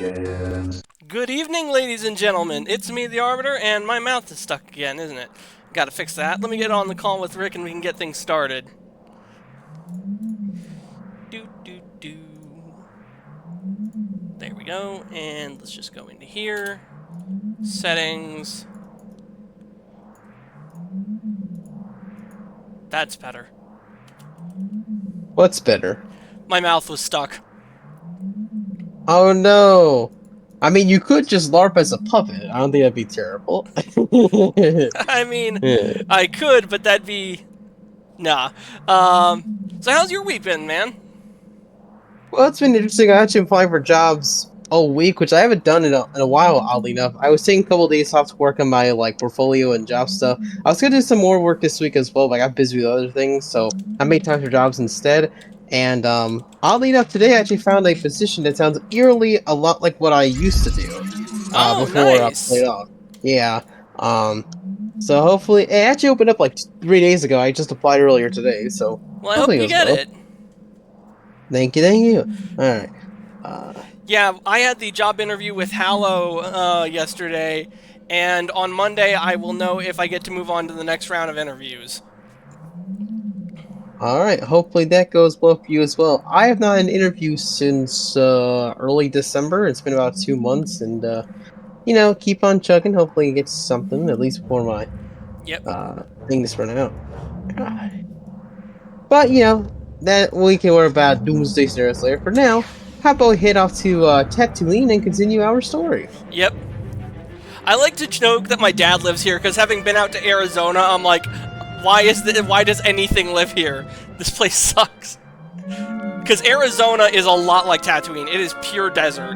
Yes. Good evening, ladies and gentlemen. It's me, the Arbiter, and my mouth is stuck again, isn't it? Gotta fix that. Let me get on the call with Rick and we can get things started. Do. There we go, and let's just go into here. Settings. That's better. What's better? My mouth was stuck. Oh no! I mean, you could just LARP as a puppet. I don't think that'd be terrible. I mean, Yeah. I could, but that'd be... Nah. So how's your week been, man? Well, it's been interesting. I actually applying for jobs all week, which I haven't done in a while, oddly enough. I was taking a couple of days off to work on my portfolio and job stuff. I was gonna do some more work this week as well, but I got busy with other things, so I made time for jobs instead. And oddly enough, today I actually found a position that sounds eerily a lot like what I used to do Oh, before I nice. laid off. Yeah. So hopefully, it actually opened up like 3 days ago. I just applied earlier today, so Well, I hope hopefully you goes get well. it. Thank you. All right. Yeah, I had the job interview with Hallow yesterday, and on Monday I will know if I get to move on to the next round of interviews. Alright, hopefully that goes well for you as well. I have not had an interview since early December. It's been about 2 months, and keep on chugging. Hopefully you get something, at least before my Yep. things run out. But, that we can worry about doomsday scenarios later. For now, how about we head off to Tatooine and continue our story? Yep. I like to joke that my dad lives here, because having been out to Arizona, I'm like, why does anything live here? This place sucks. Because Arizona is a lot like Tatooine. It is pure desert.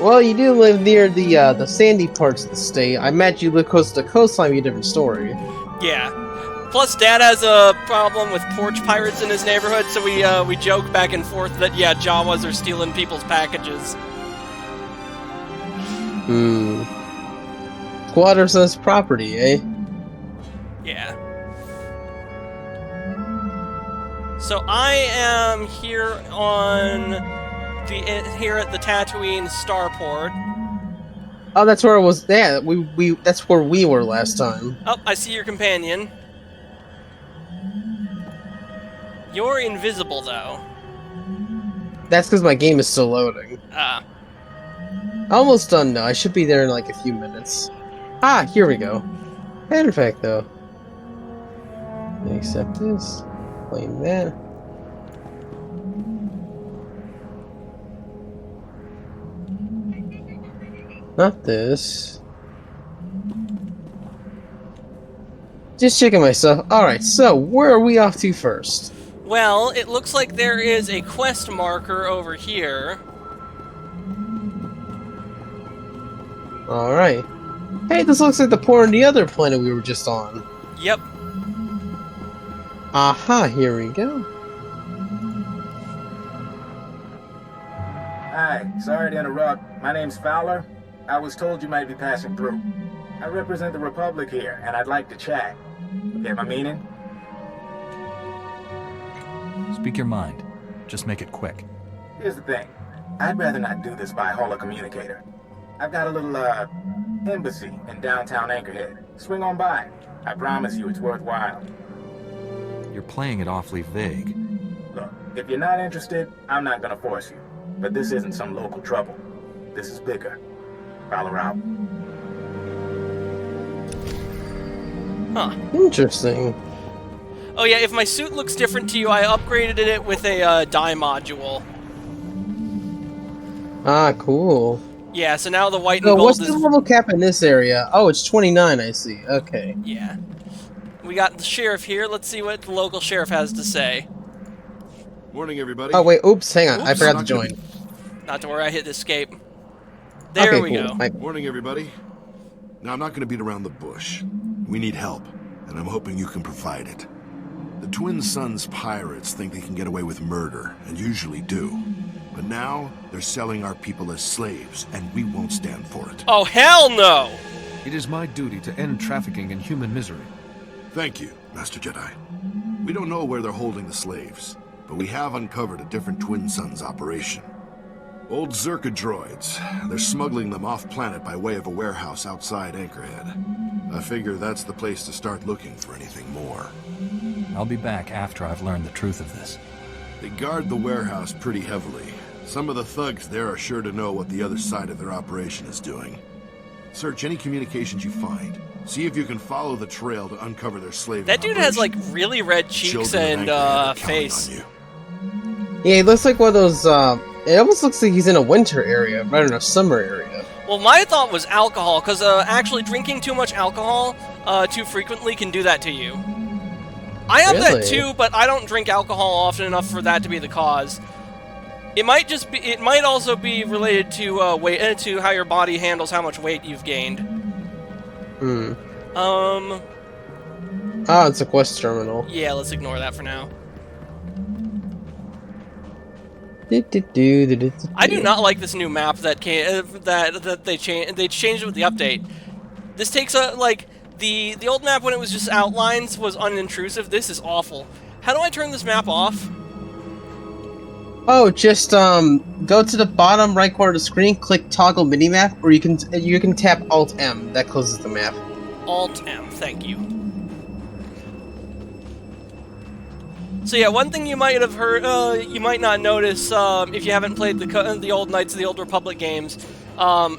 Well, you do live near the sandy parts of the state. I imagine you live close to the coastline, be a different story. Yeah. Plus, Dad has a problem with porch pirates in his neighborhood, so we joke back and forth that, yeah, Jawas are stealing people's packages. Squatters on his property, eh? Yeah. So I am here here at the Tatooine starport. Oh, that's where I was. Yeah, that's where we were last time. Oh, I see your companion. You're invisible, though. That's because my game is still loading. Ah. Almost done now. I should be there in like a few minutes. Ah, here we go. Perfect, though. Accept this. Claim that. Not this. Just checking myself. Alright, so where are we off to first? Well, it looks like there is a quest marker over here. Alright. Hey, this looks like the port on the other planet we were just on. Yep. Aha, here we go. Hi, sorry to interrupt. My name's Fowler. I was told you might be passing through. I represent the Republic here, and I'd like to chat. Get my meaning? Speak your mind. Just make it quick. Here's the thing. I'd rather not do this by holocommunicator. I've got a little, embassy in downtown Anchorhead. Swing on by. I promise you it's worthwhile. You're playing it awfully vague. Look, if you're not interested, I'm not gonna force you. But this isn't some local trouble. This is bigger. Fowler out. Huh. Interesting. Oh yeah, if my suit looks different to you, I upgraded it with a dye module. Ah, cool. Yeah, so now the white and So gold what's is... the level cap in this area? Oh, it's 29, I see. Okay. Yeah. We got the sheriff here. Let's see what the local sheriff has to say. Morning, everybody. Oh, wait, oops, hang on. I Oops. forgot to join. Not to worry, I hit escape. There Okay, we cool. go. Morning, everybody. Now, I'm not going to beat around the bush. We need help, and I'm hoping you can provide it. The Twin Suns pirates think they can get away with murder, and usually do. But now, they're selling our people as slaves, and we won't stand for it. Oh, hell no! It is my duty to end trafficking in human misery. Thank you, Master Jedi. We don't know where they're holding the slaves, but we have uncovered a different Twin Suns operation. Old Zerka droids. They're smuggling them off-planet by way of a warehouse outside Anchorhead. I figure that's the place to start looking for anything more. I'll be back after I've learned the truth of this. They guard the warehouse pretty heavily. Some of the thugs there are sure to know what the other side of their operation is doing. Search any communications you find. See if you can follow the trail to uncover their slave That dude has, like, really red cheeks and, face. Yeah, he looks like one of those, it almost looks like he's in a winter area rather than a summer area. Well, my thought was alcohol, because actually drinking too much alcohol too frequently can do that to you. I have that Really? too, but I don't drink alcohol often enough for that to be the cause. It might just be. It might also be related to weight, to how your body handles how much weight you've gained. Hmm. Um. Oh, it's a quest terminal. Yeah, let's ignore that for now. I do not like this new map that came that they changed. They changed it with the update. This takes like the old map when it was just outlines was unintrusive. This is awful. How do I turn this map off? Oh, just go to the bottom right corner of the screen, click toggle minimap, or you can tap Alt M. That closes the map. Alt M, thank you. So yeah, one thing you might have heard, you might not notice if you haven't played the old Knights of the Old Republic games. The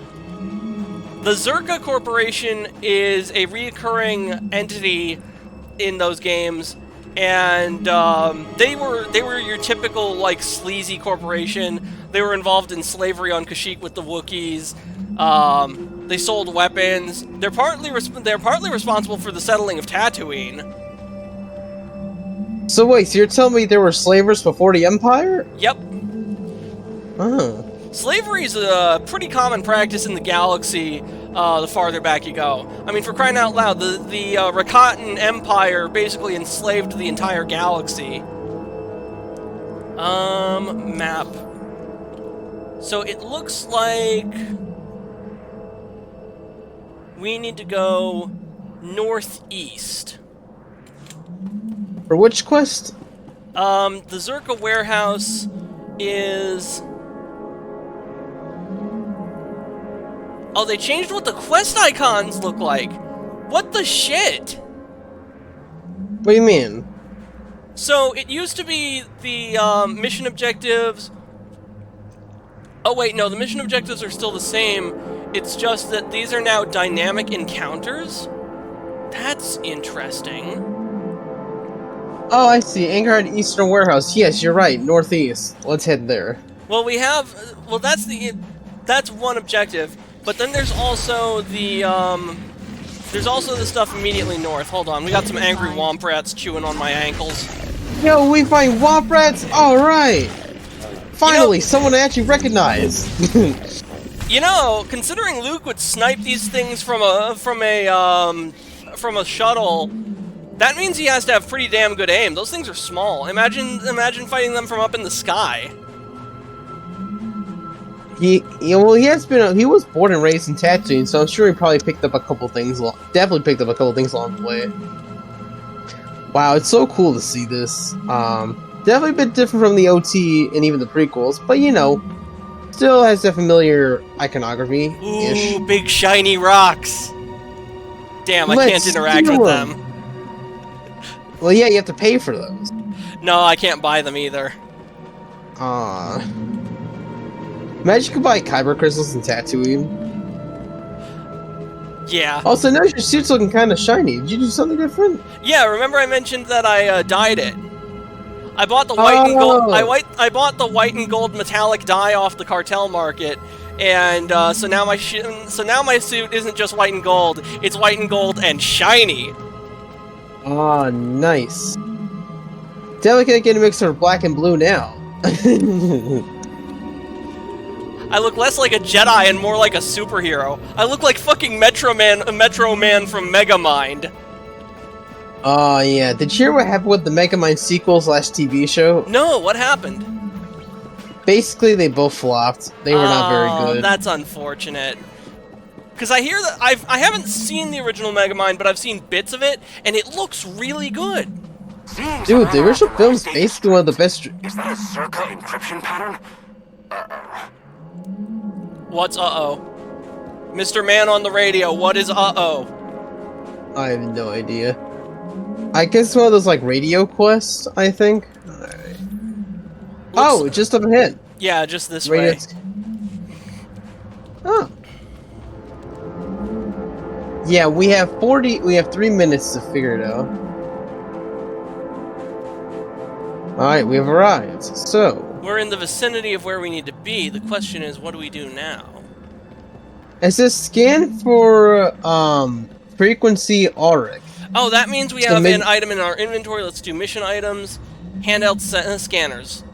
Zerka Corporation is a reoccurring entity in those games, and they were your typical like sleazy corporation. They were involved in slavery on Kashyyyk with the Wookiees. They sold weapons. They're partly responsible for the settling of Tatooine. So wait, so you're telling me there were slavers before the Empire? Yep. Oh. Slavery is a pretty common practice in the galaxy, the farther back you go. I mean, for crying out loud, the Rakatan Empire basically enslaved the entire galaxy. Map. So it looks like we need to go northeast. For which quest? The Zerka warehouse is... Oh, they changed what the quest icons look like! What the shit? What do you mean? So, it used to be the, mission objectives... Oh wait, no, the mission objectives are still the same. It's just that these are now dynamic encounters? That's interesting. Oh, I see. Anchorhead Eastern Warehouse. Yes, you're right. Northeast. Let's head there. Well, we have... Well, that's one objective. But then there's also the, there's also the stuff immediately north. Hold on, we got some angry womp rats chewing on my ankles. Yo, we find womp rats? Alright! Finally, someone I actually recognize! You know, considering Luke would snipe these things from a shuttle, that means he has to have pretty damn good aim. Those things are small. Imagine fighting them from up in the sky. He was born and raised in Tatooine, so I'm sure he probably picked up a couple things. Definitely picked up a couple things along the way. Wow, it's so cool to see this. Definitely a bit different from the OT and even the prequels, but you know, still has that familiar iconography-ish. Ooh, big shiny rocks. Damn, I can't interact with them. Well, yeah, you have to pay for those. No, I can't buy them either. Imagine you could buy kyber crystals in Tatooine. Yeah. Also, notice your suit's looking kind of shiny. Did you do something different? Yeah, remember I mentioned that I dyed it. I bought the white and gold. I bought the white and gold metallic dye off the cartel market, and so now my suit isn't just white and gold. It's white and gold and shiny. Oh, nice. Definitely gonna get a mix of black and blue now. I look less like a Jedi and more like a superhero. I look like fucking Metro Man from Megamind. Oh, yeah. Did you hear what happened with the Megamind sequel / TV show? No, what happened? Basically, they both flopped. They were not very good. That's unfortunate. Because I hear that I haven't seen the original Megamind, but I've seen bits of it, and it looks really good. Seeing Dude, the some original unravel film's stage basically one of the best. Is that a Zerka encryption pattern? What's uh-oh? Mr. Man on the radio, what is uh-oh? I have no idea. I guess it's one of those like radio quests, I think. Alright. Oh, just up ahead. Yeah, just this Radio. way. Oh. Yeah, we have 3 minutes to figure it out. Alright, we have arrived. So We're in the vicinity of where we need to be. The question is, what do we do now? it says scan for frequency auric. Oh, that means we So have maybe- an item in our inventory. Let's do mission items, handheld scanners.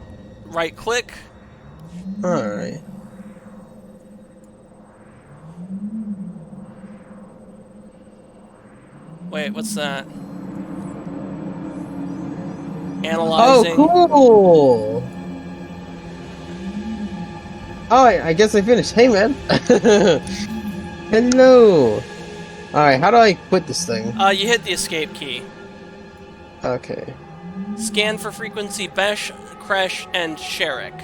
Right click. Alright. Wait, what's that? Analyzing. Oh, cool! Oh, I guess I finished. Hey, man. Hello. Alright, how do I quit this thing? You hit the escape key. Okay. Scan for frequency Besh, Kresh, and Sherrick.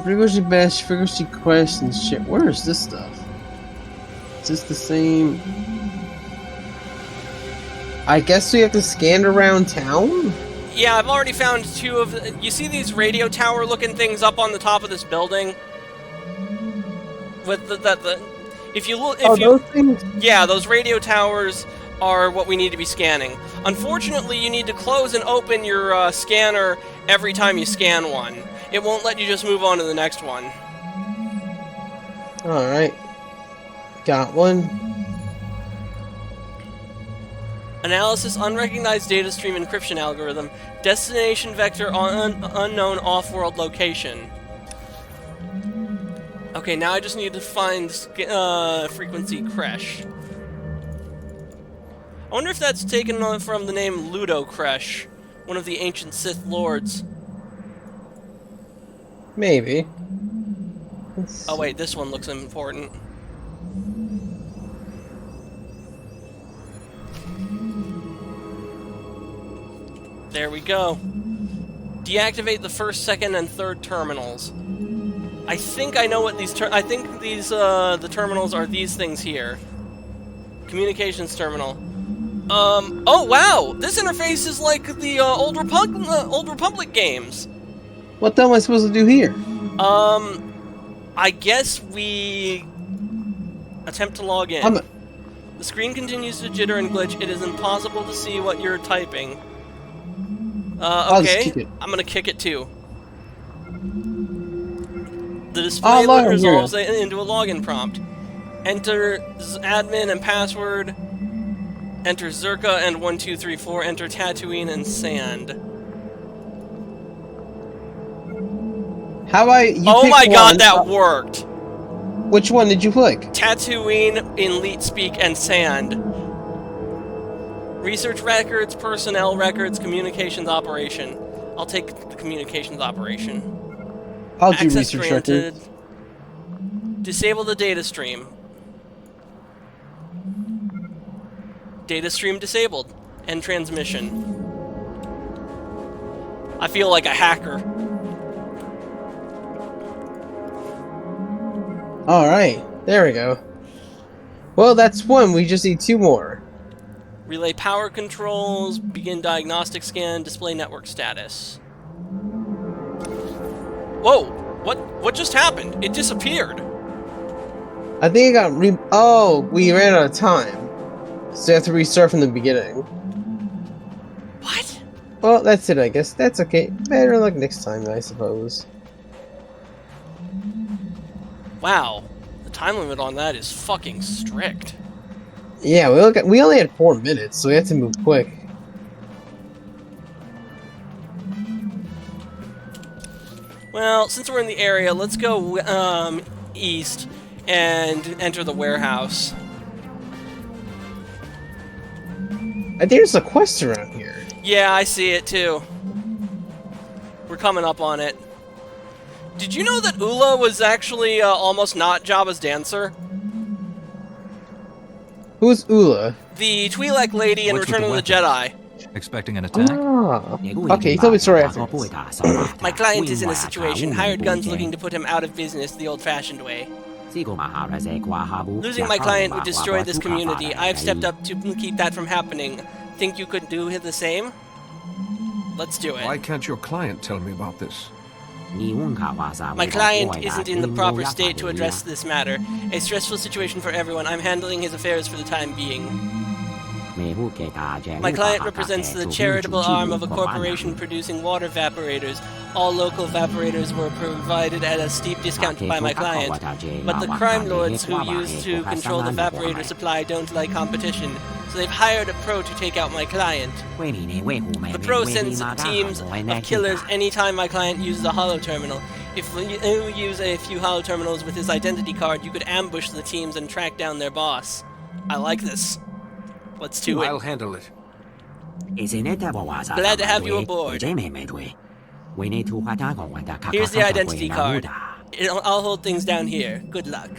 Frequency bash, frequency quest, and shit. Where is this stuff? Is this the same? I guess we have to scan around town? Yeah, I've already found 2 of the... You see these radio tower looking things up on the top of this building? With the if you look, Those things? yeah, those radio towers are what we need to be scanning. Unfortunately, you need to close and open your scanner every time you scan one. It won't let you just move on to the next one. Alright. Got one. Analysis unrecognized data stream encryption algorithm. Destination vector unknown off-world location. Okay, now I just need to find frequency Kresh. I wonder if that's taken from the name Ludo Kresh, one of the ancient Sith lords. Maybe. Oh wait, this one looks important. There we go. Deactivate the first, second, and third terminals. I think I know what these the terminals are these things here. Communications terminal. Oh wow! This interface is like the Old Republic games. What the hell am I supposed to do here? I guess we attempt to log in. The screen continues to jitter and glitch. It is impossible to see what you're typing. I'll just Okay, kick it. I'm gonna kick it too. The display resolves into a login prompt. Enter admin and password. Enter Zerka and 1234. Enter Tatooine and Sand. How I? Oh my god, that worked! Which one did you click? Tatooine, Elite Speak, and Sand. Research records, personnel records, communications operation. I'll take the communications operation. I'll do Access research granted. records. Disable the data stream. Data stream disabled. End transmission. I feel like a hacker. Alright, there we go. Well, that's one. We just need 2 more. Relay power controls. Begin diagnostic scan. Display network status. Whoa! What just happened? It disappeared. I think it got oh, we ran out of time. So you have to restart from the beginning. What? Well, that's it, I guess. That's okay. Better luck next time, I suppose. Wow. The time limit on that is fucking strict. Yeah, we only had 4 minutes, so we have to move quick. Well, since we're in the area, let's go east and enter the warehouse. I think there's a quest around here. Yeah, I see it too. We're coming up on it. Did you know that Ula was actually almost not Jabba's dancer? Who's Ula? The Twi'lek lady in What's with Return the of the Jedi. Expecting an attack? Ah. Okay, you told me the story after. My client is in a situation. Hired guns looking to put him out of business the old-fashioned way. Losing my client would destroy this community. I've stepped up to keep that from happening. Think you could do the same? Let's do it. Why can't your client tell me about this? My client isn't in the proper state to address this matter. A stressful situation for everyone. I'm handling his affairs for the time being. My client represents the charitable arm of a corporation producing water evaporators. All local evaporators were provided at a steep discount by my client. But the crime lords who used to control the evaporator supply don't like competition, so they've hired a pro to take out my client. The pro sends teams of killers anytime my client uses a holo terminal. If you use a few holo terminals with his identity card, you could ambush the teams and track down their boss. I like this. Let's do it. I'll handle it. Glad to have you aboard. Here's the identity card. I'll hold things down here. Good luck.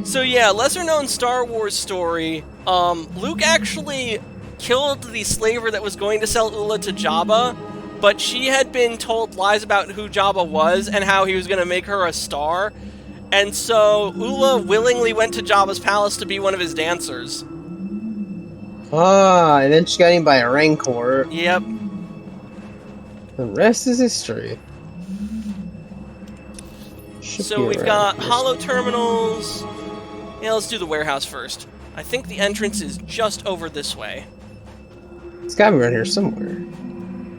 So yeah, lesser-known Star Wars story. Luke actually killed the slaver that was going to sell Ula to Jabba, but she had been told lies about who Jabba was and how he was going to make her a star. And so, Ula willingly went to Jabba's palace to be one of his dancers. Ah, and then she got eaten by a rancor. Yep. The rest is history. So we've got holo terminals. Yeah, let's do the warehouse first. I think the entrance is just over this way. It's gotta be around here somewhere.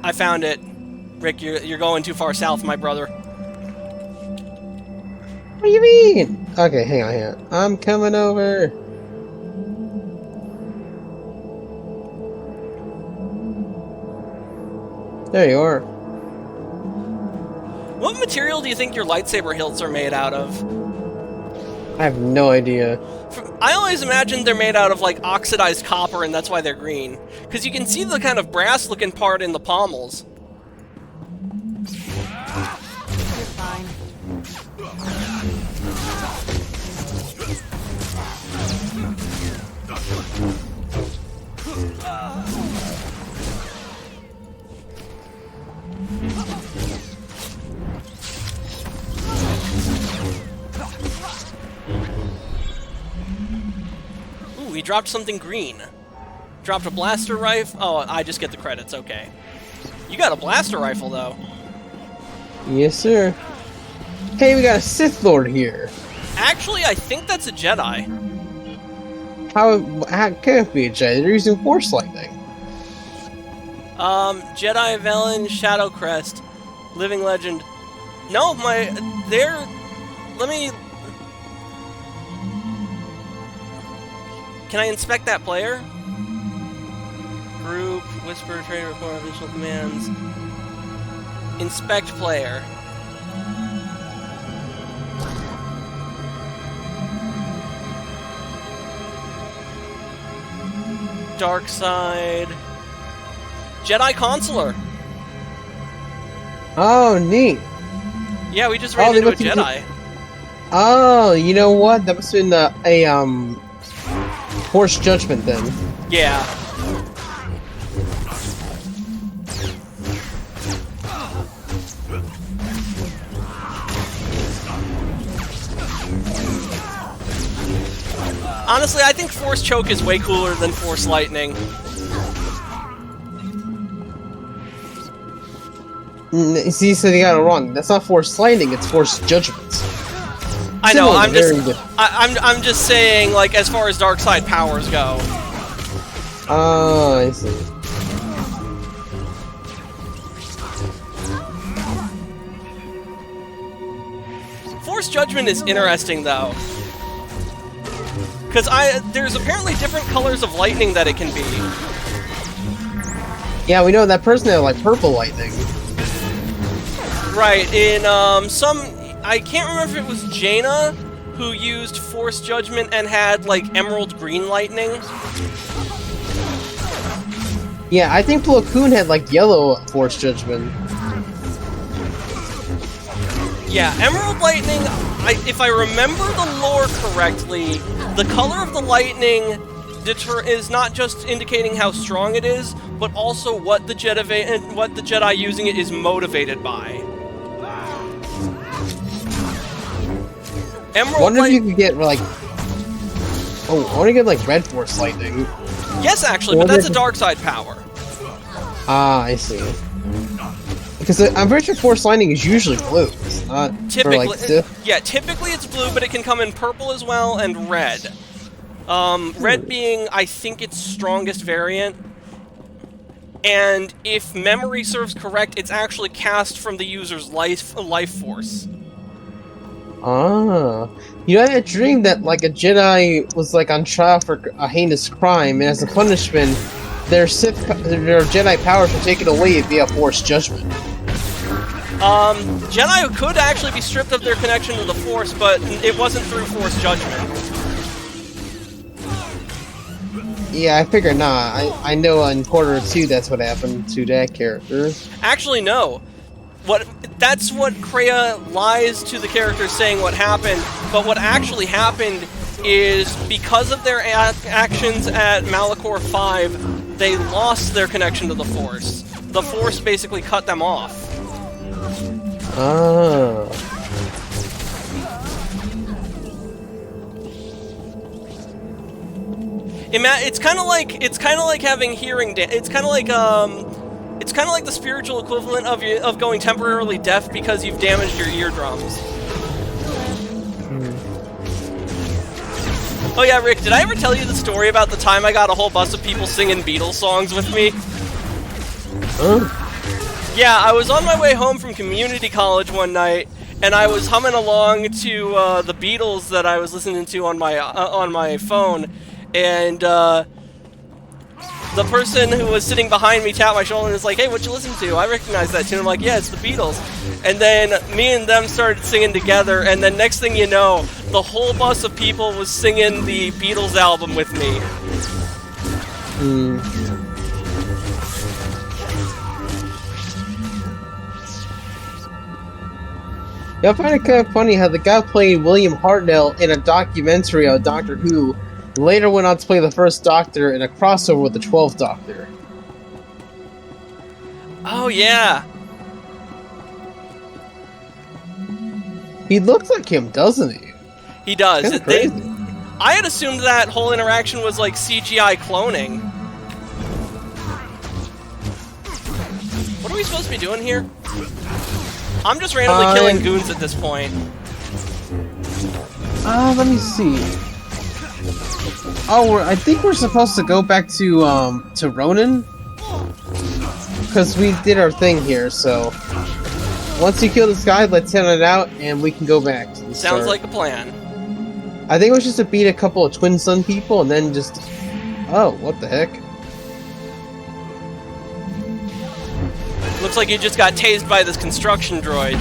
I found it. Rick, you're going too far south, my brother. What do you mean? Okay, hang on. I'm coming over. There you are. What material do you think your lightsaber hilts are made out of? I have no idea. I always imagined they're made out of, like, oxidized copper, and that's why they're green. Because you can see the kind of brass-looking part in the pommels. You're fine. Ooh, he dropped something green. Dropped a blaster rifle. Oh, I just get the credits, okay. You got a blaster rifle, though. Yes, sir. Hey, we got a Sith Lord here. Actually, I think that's a Jedi. How can it be a Jedi? They're using Force Lightning. Jedi Velen, Shadow Crest, Living Legend. No, let me... Can I inspect that player? Group, Whisper, Trade Report, Additional Commands. Inspect player. Dark Side. Jedi Consular. Oh, neat. Yeah, we just ran into a Jedi. Oh, you know what? That must have been a Force Judgment then. Yeah. Honestly, I think Force Choke is way cooler than Force Lightning. See, so you got it wrong. That's not Force Lightning, it's Force Judgment. I know, I'm just saying, like, as far as dark side powers go. Oh, I see. Force Judgment is interesting, though. Because there's apparently different colors of lightning that it can be. Yeah, we know that person had, like, purple lightning. Right, in, I can't remember if it was Jaina who used Force Judgment and had, like, emerald green lightning. Yeah, I think Plo Koon had, like, yellow Force Judgment. Yeah, emerald lightning, if I remember the lore correctly, the color of the lightning is not just indicating how strong it is, but also what the Jedi using it is motivated by. Emerald Wonder if you could get like. Oh, I want to get like Red Force lightning. Yes, actually, but that's a dark side power. Ah, I see. Because I'm pretty sure Force lightning is usually blue. It's not Typically, for, like, Sith. yeah, typically it's blue, but it can come in purple as well and red. Red being, I think, its strongest variant. And if memory serves correct, it's actually cast from the user's life force. Ah. You know, I had a dream that like a Jedi was like on trial for a heinous crime, and as a punishment, their Jedi powers were taken away via Force judgment. Jedi could actually be stripped of their connection to the Force, but it wasn't through Force judgment. Yeah, I figure not. I know in Quarter 2 that's what happened to that character. Actually, no. That's what Kreia lies to the character saying what happened, but what actually happened is because of their actions at Malachor 5, they lost their connection to the Force. The Force basically cut them off. Ah. It's kind of like having hearing. It's kind of like the spiritual equivalent of going temporarily deaf because you've damaged your eardrums. Oh yeah, Rick, did I ever tell you the story about the time I got a whole bus of people singing Beatles songs with me? Yeah, I was on my way home from community college one night, and I was humming along to the Beatles that I was listening to on my phone, and the person who was sitting behind me tapped my shoulder and was like, "Hey, what you listen to?" I recognize that tune. I'm like, "Yeah, it's the Beatles." And then me and them started singing together, and then next thing you know, the whole bus of people was singing the Beatles album with me. Yeah, I find it kind of funny how the guy playing William Hartnell in a documentary on Doctor Who later went on to play the first Doctor in a crossover with the 12th Doctor. Oh yeah. He looks like him, doesn't he? He does. Kinda crazy. I had assumed that whole interaction was like CGI cloning. What are we supposed to be doing here? I'm just randomly killing goons at this point. Let me see. Oh, I think we're supposed to go back to Ronin, because we did our thing here. So once you kill this guy, let's head it out, and we can go back to the start. Sounds like a plan. I think it was just to beat a couple of Twin Sun people, and then just... Oh, what the heck? Looks like you just got tased by this construction droid.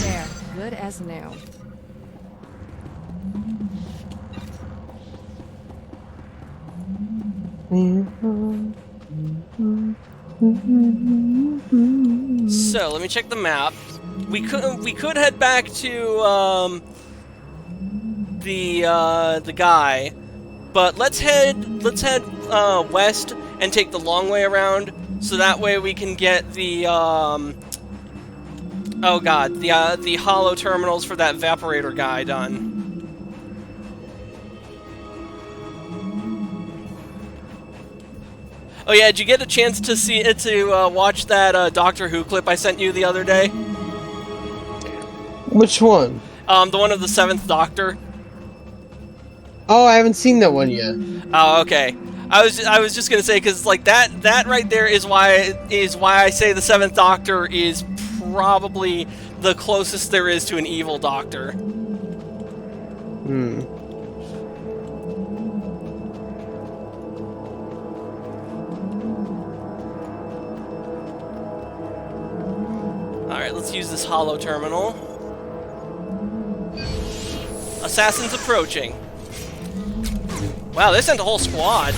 There, good as new. So let me check the map. We could head back to the guy, but let's head west and take the long way around, so that way we can get the oh god, the hollow terminals for that evaporator guy done. Oh yeah, did you get a chance to watch that Doctor Who clip I sent you the other day? Which one? The one of the 7th Doctor. Oh, I haven't seen that one yet. Oh, okay. I was just gonna say, because like that right there is why I say the 7th Doctor is probably the closest there is to an evil Doctor. Alright, let's let's use this hollow terminal. Assassins approaching. Wow, they sent a whole squad.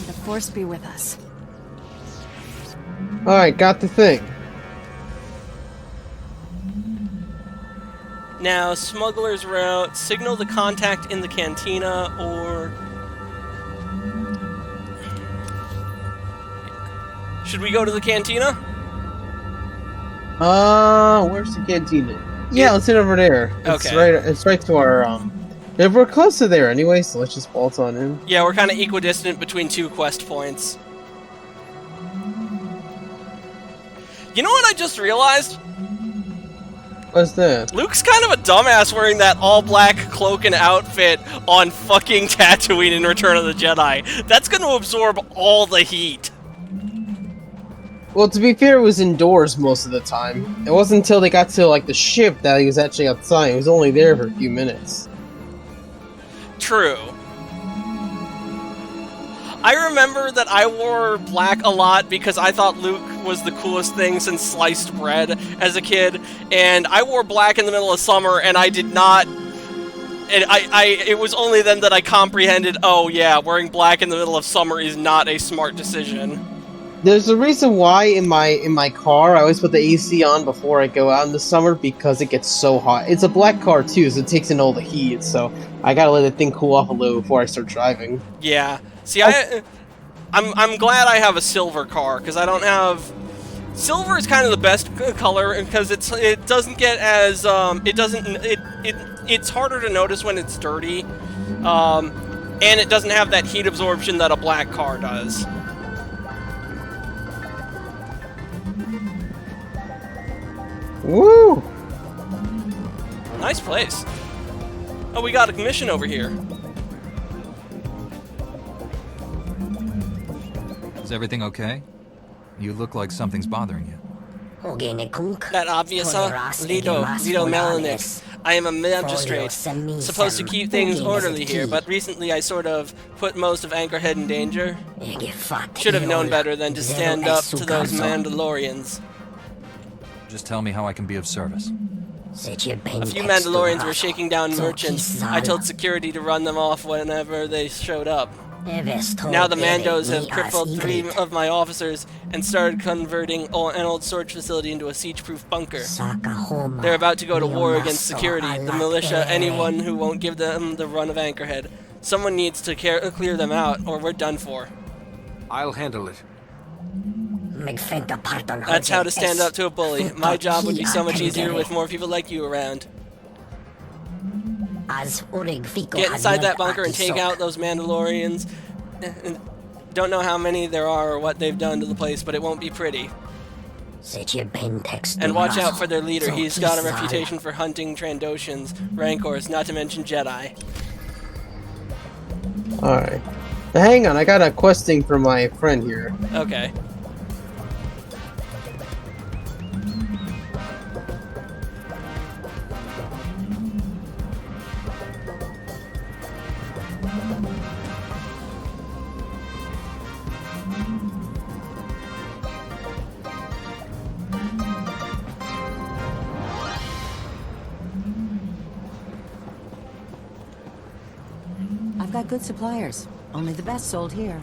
The Force be with us. Alright, got the thing. Now, smuggler's route, signal the contact in the cantina, or... Should we go to the cantina? Where's the cantina? Yeah, let's head over there. Okay. It's right to our, if we're close to there anyway, so let's just bolt on in. Yeah, we're kind of equidistant between 2 quest points. You know what I just realized? What's that? Luke's kind of a dumbass wearing that all-black cloak and outfit on fucking Tatooine in Return of the Jedi. That's going to absorb all the heat. Well, to be fair, it was indoors most of the time. It wasn't until they got to, like, the ship that he was actually outside. He was only there for a few minutes. True. I remember that I wore black a lot because I thought Luke was the coolest thing since sliced bread as a kid, and I wore black in the middle of summer, and I did not... And it was only then that I comprehended, oh yeah, wearing black in the middle of summer is not a smart decision. There's a reason why in my car I always put the AC on before I go out in the summer, because it gets so hot. It's a black car too, so it takes in all the heat, so I gotta let the thing cool off a little before I start driving. Yeah. See, I'm glad I have a silver car, because I don't have... Silver is kind of the best color, because it doesn't get as... It's harder to notice when it's dirty, and it doesn't have that heat absorption that a black car does. Woo! Nice place. Oh, we got a mission over here. Is everything okay? You look like something's bothering you. That obvious, huh? Lido Melanik. I am a magistrate, supposed to keep things orderly here, but recently I sort of put most of Anchorhead in danger. Should have known better than to stand up to those Mandalorians. Just tell me how I can be of service. A few Mandalorians were shaking down merchants. I told security to run them off whenever they showed up. Now the Mandos have crippled 3 of my officers and started converting an old storage facility into a siege-proof bunker. They're about to go to war against security, the militia, anyone who won't give them the run of Anchorhead. Someone needs to clear them out, or we're done for. I'll handle it. That's how to stand up to a bully. My job would be so much easier with more people like you around. Get inside that bunker and take out those Mandalorians. Don't know how many there are or what they've done to the place, but it won't be pretty. And watch out for their leader. He's got a reputation for hunting Trandoshans, Rancors, not to mention Jedi. Alright. Now hang on, I got a questing from my friend here. Okay. I've got good suppliers. Only the best sold here.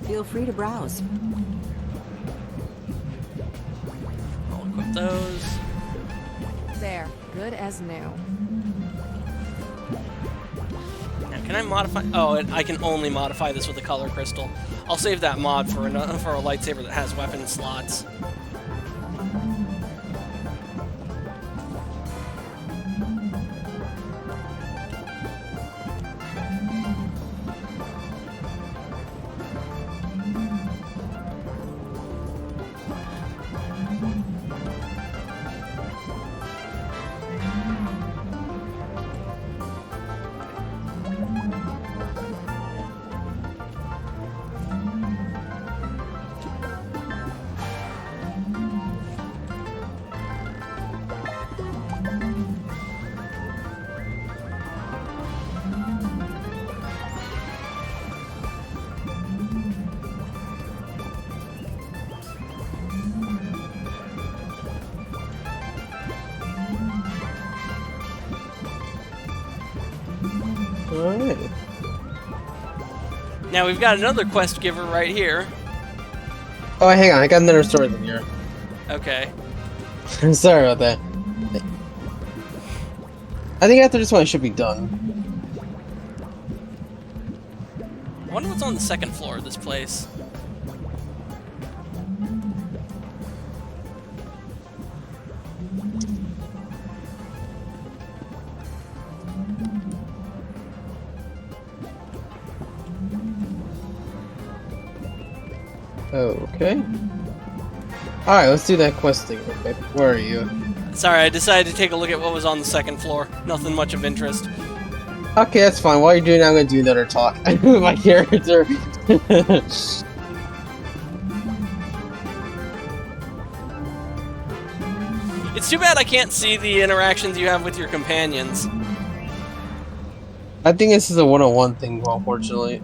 Feel free to browse. I'll equip those. There, good as new. Now, can I modify? Oh, I can only modify this with a color crystal. I'll save that mod for a lightsaber that has weapon slots. Alright. Now we've got another quest giver right here. Oh, hang on, I got another story in here. Okay. Sorry about that. I think after this one I should be done. I wonder what's on the second floor of this place. Okay. Alright, let's do that quest thing real quick. Where are you? Sorry, I decided to take a look at what was on the second floor. Nothing much of interest. Okay, that's fine. While you're doing that, I'm gonna do another talk. My character. It's too bad I can't see the interactions you have with your companions. I think this is a one-on-one thing, unfortunately.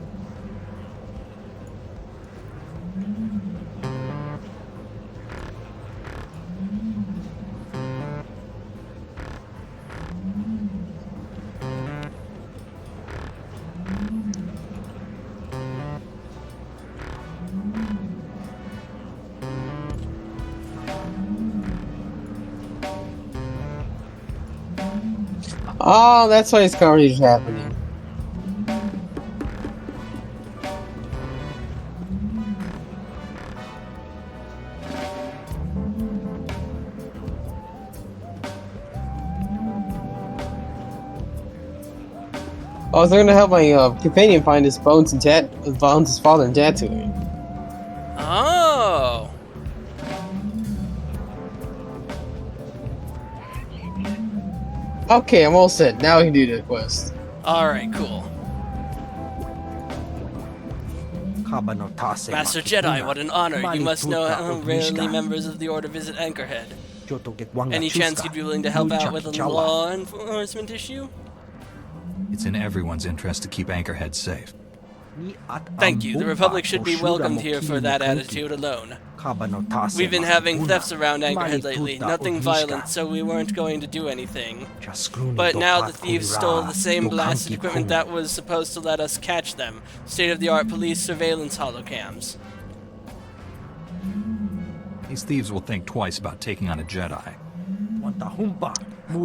Oh, that's why this conversation is happening. I was gonna help my companion find his bones and his father in Tatooine. Oh. Okay, I'm all set. Now we can do the quest. Alright, cool. Master Jedi, what an honor. You must know how rarely members of the Order visit Anchorhead. Any chance you'd be willing to help out with a law enforcement issue? It's in everyone's interest to keep Anchorhead safe. Thank you. The Republic should be welcomed here for that attitude alone. We've been having thefts around Anchorhead lately. Nothing violent, so we weren't going to do anything. But now the thieves stole the same blasted equipment that was supposed to let us catch them. State-of-the-art police surveillance holocams. These thieves will think twice about taking on a Jedi.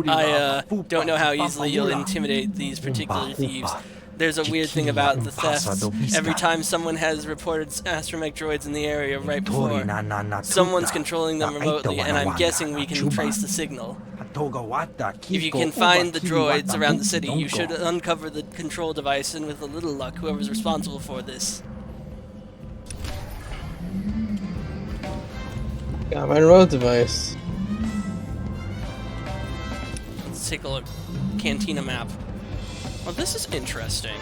I don't know how easily you'll intimidate these particular thieves. There's a weird thing about the thefts. Every time someone has reported astromech droids in the area right before, someone's controlling them remotely, and I'm guessing we can trace the signal. If you can find the droids around the city, you should uncover the control device, and with a little luck, whoever's responsible for this. Got my remote device. Let's take a look. Cantina map. Well, this is interesting.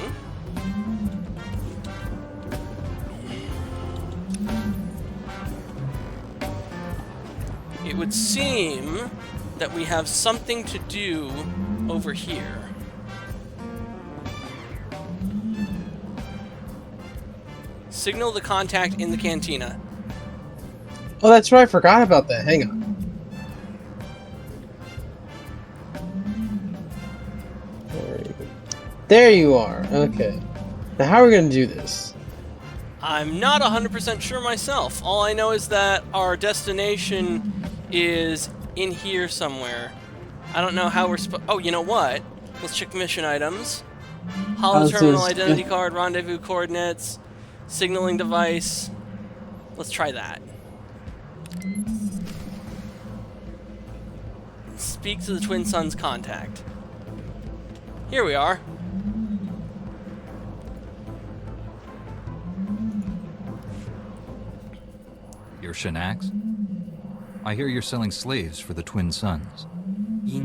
It would seem that we have something to do over here. Signal the contact in the cantina. Oh, that's right. I forgot about that. Hang on. There you are. Okay. Now, how are we going to do this? I'm not 100% sure myself. All I know is that our destination is in here somewhere. I don't know how we're supposed... Oh, you know what? Let's check mission items. Holo terminal, identity card, rendezvous coordinates, signaling device. Let's try that. Speak to the Twin Suns contact. Here we are. You're Shanax? I hear you're selling slaves for the Twin Suns.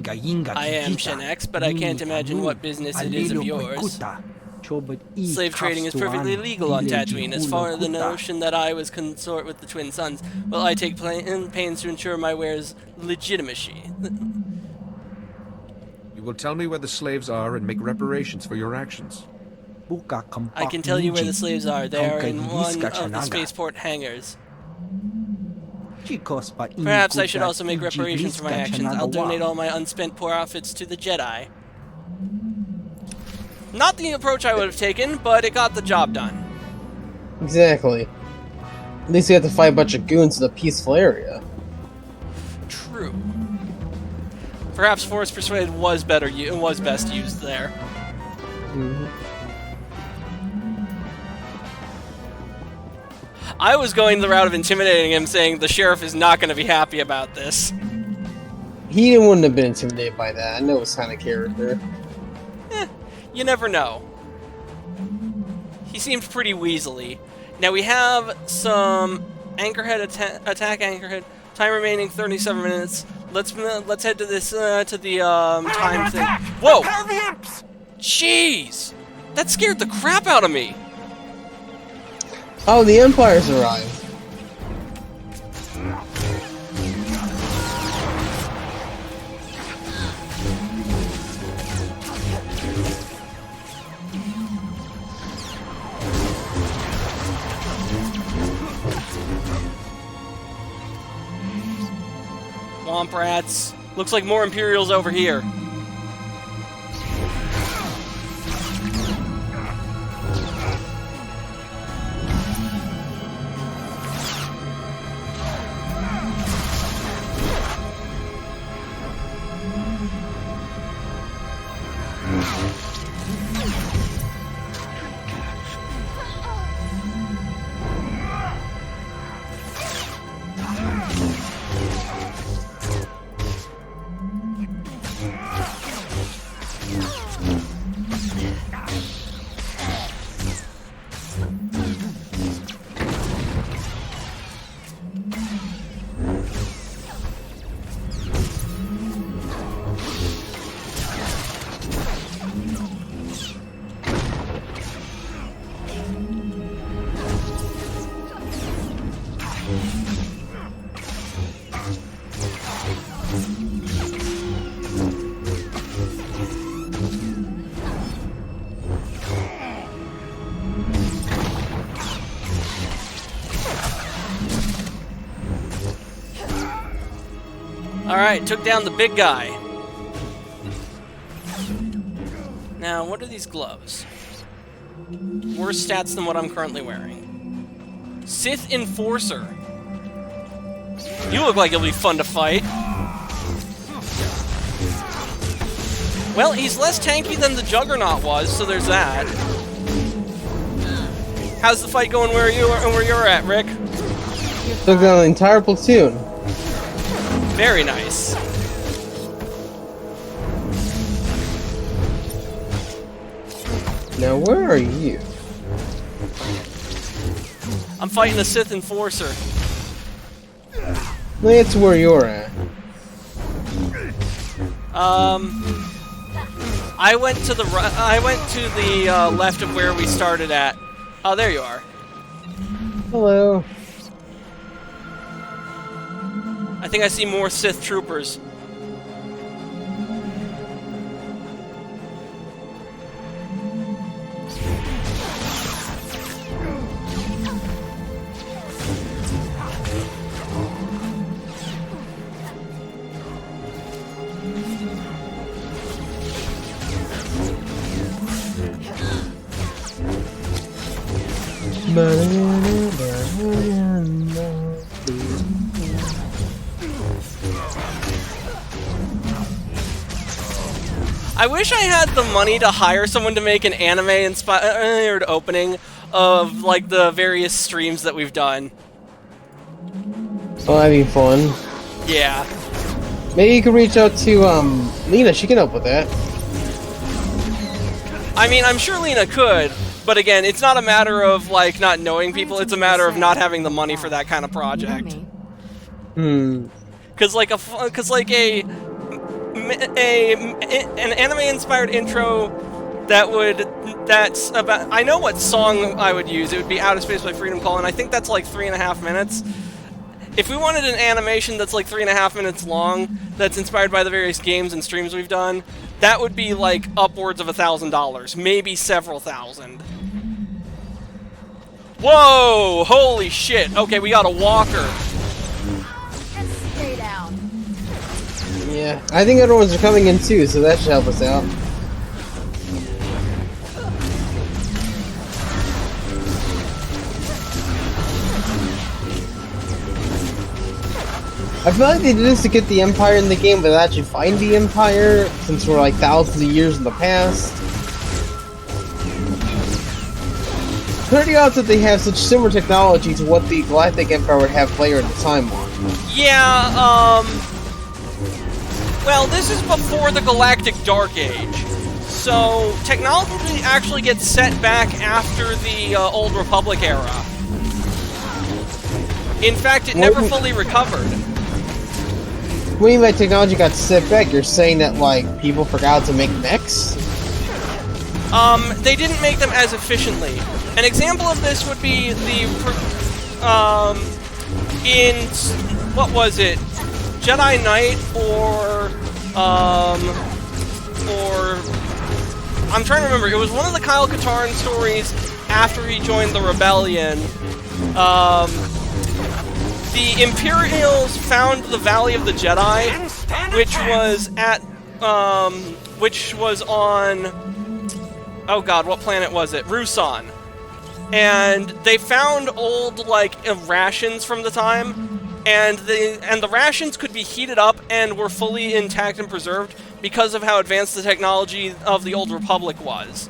I am Shanax, but I can't imagine what business it is of yours. Slave trading is perfectly legal on Tatooine. As far as the notion that I was consort with the Twin Suns, well, I take pains to ensure my wares legitimacy. You will tell me where the slaves are and make reparations for your actions. I can tell you where the slaves are. They are in one of the spaceport hangars. Perhaps I should also make reparations for my actions. I'll donate all my unspent poor outfits to the Jedi. Not the approach I would have taken, but it got the job done. Exactly. At least we have to fight a bunch of goons in a peaceful area. True. Perhaps Force Persuade was best used there. I was going the route of intimidating him, saying the sheriff is not going to be happy about this. He wouldn't have been intimidated by that. I know his kind of character. You never know. He seemed pretty weaselly. Now we have some Anchorhead attack Anchorhead. Time remaining 37 minutes. Let's head to this to the time thing. Whoa! Jeez, that scared the crap out of me. Oh, the Empire's arrived. Womp rats. Looks like more Imperials over here. Alright, took down the big guy. Now, what are these gloves? Worse stats than what I'm currently wearing. Sith Enforcer. You look like you'll be fun to fight. Well, he's less tanky than the Juggernaut was, so there's that. How's the fight going where you're at, Rick? Took down the entire platoon. Very nice. Now, where are you? I'm fighting a Sith Enforcer. Let me get to where you're at. I went to the left of where we started at. Oh, there you are. Hello. I think I see more Sith troopers. I wish I had the money to hire someone to make an anime-inspired opening of, like, the various streams that we've done. Oh, that'd be fun. Yeah. Maybe you could reach out to, Lena. She can help with that. I mean, I'm sure Lena could, but again, it's not a matter of, like, not knowing people, it's a matter of not having the money for that kind of project. Because, like, an anime-inspired intro that's about... I know what song I would use. It would be Outer Space by Freedom Call, and I think that's like 3.5 minutes. If we wanted an animation that's like 3.5 minutes long, that's inspired by the various games and streams we've done, that would be like upwards of $1,000, maybe several thousand. Whoa! Holy shit! Okay, we got a walker. Stay down. Yeah, I think other ones are coming in too, so that should help us out. I feel like they did this to get the Empire in the game, but actually find the Empire, since we're like thousands of years in the past. Pretty odd that they have such similar technology to what the Galactic Empire would have later in the timeline. Yeah, well, this is before the Galactic Dark Age. So, technology actually gets set back after the Old Republic era. In fact, it never fully recovered. What do you mean by technology got set back? You're saying that, like, people forgot to make mechs? They didn't make them as efficiently. An example of this would be in, what was it? Jedi Knight or I'm trying to remember. It was one of the Kyle Katarn stories after he joined the Rebellion. The Imperials found the Valley of the Jedi, which was on, oh god, what planet was it? Rusan. And they found old, like, rations from the time, and the rations could be heated up and were fully intact and preserved because of how advanced the technology of the Old Republic was.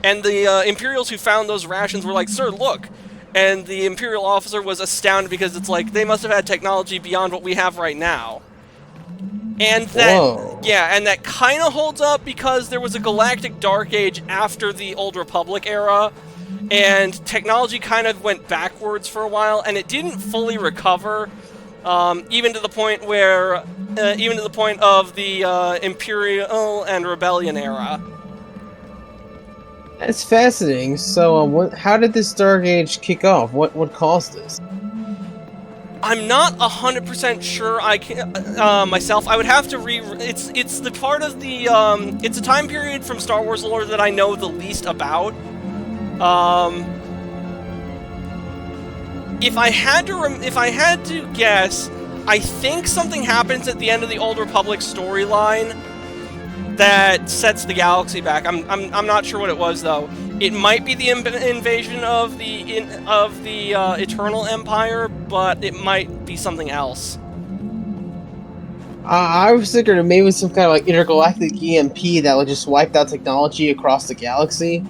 And the Imperials who found those rations were like, "Sir, look." And the Imperial officer was astounded because it's like, they must have had technology beyond what we have right now. And that, yeah, and that kind of holds up because there was a Galactic Dark Age after the Old Republic era, and technology kind of went backwards for a while, and it didn't fully recover, even to the point where, even to the point of the Imperial and Rebellion era. That's fascinating. So, how did this Dark Age kick off? What caused this? I'm not 100% sure I can myself. I would have to it's the part of the it's a time period from Star Wars lore that I know the least about. If I had to guess, I think something happens at the end of the Old Republic storyline that sets the galaxy back. I'm not sure what it was though. It might be the invasion of the Eternal Empire, but it might be something else. I was thinking maybe some kind of like intergalactic EMP that would just wipe out technology across the galaxy.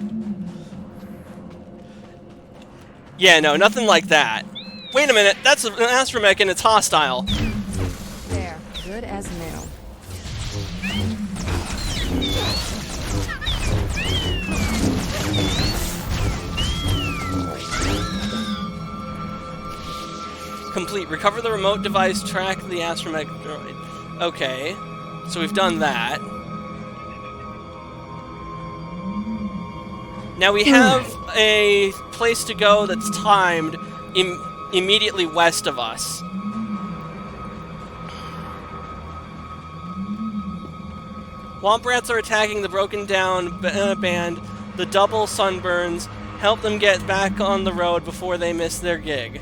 Yeah, no, nothing like that. Wait a minute, that's an astromech and it's hostile. There, good as new. Complete. Recover the remote device, track the astromech droid. Okay, so we've done that. Now we have a place to go that's timed immediately west of us. Womp rats are attacking the broken down band. The double sunburns help them get back on the road before they miss their gig.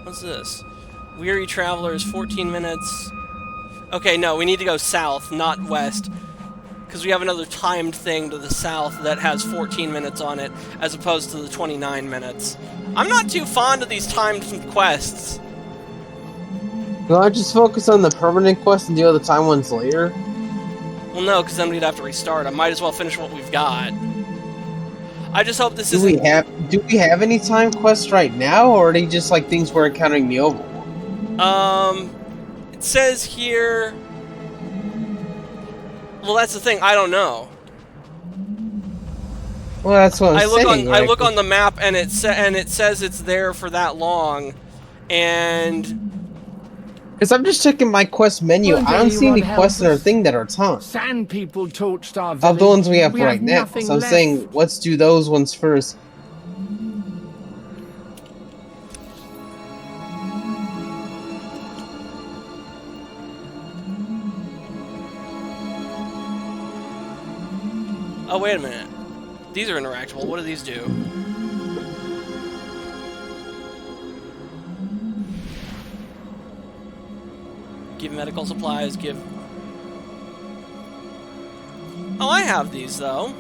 What's this? Weary Travelers, 14 minutes. Okay, no, we need to go south, not west. Because we have another timed thing to the south that has 14 minutes on it, as opposed to the 29 minutes. I'm not too fond of these timed quests. Will I just focus on the permanent quest and deal with the time ones later? Well, no, because then we'd have to restart. I might as well finish what we've got. I just hope this isn't... Do we have any time quests right now, or are they just like things we're encountering in the Oval? It says here... Well, that's the thing, I don't know. Well, that's what I'm saying. I look on the map and it says it's there for that long, and... Because I'm just checking my quest menu, I don't see any quests in our thing that are timed. Sand people torched our village. Of the ones we have right now. So I'm saying, let's do those ones first. Oh, wait a minute. These are interactable. What do these do? Give medical supplies, give Oh, I have these, though.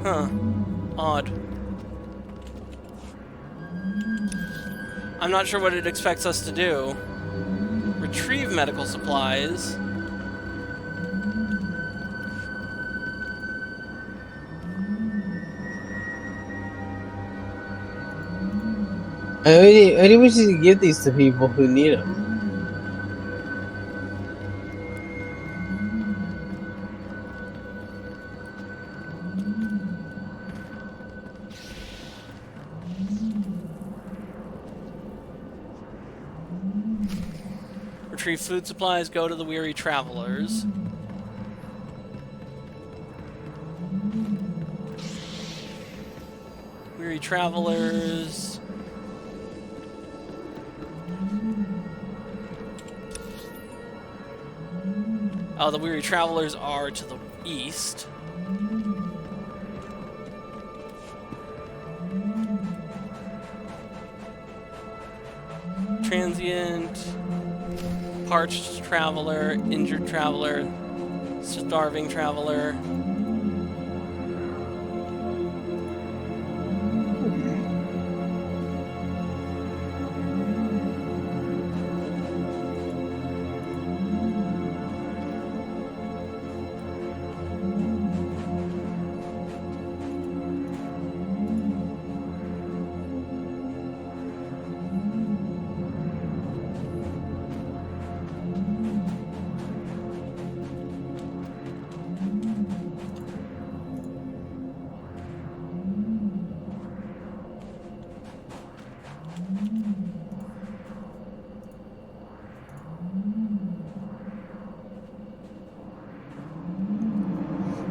Huh. Odd. I'm not sure what it expects us to do. Retrieve medical supplies. I think we should give these to people who need them. Retrieve food supplies, go to the weary travelers. Weary travelers. Oh, the weary travelers are to the east. Transient. Parched traveler, injured traveler, starving traveler.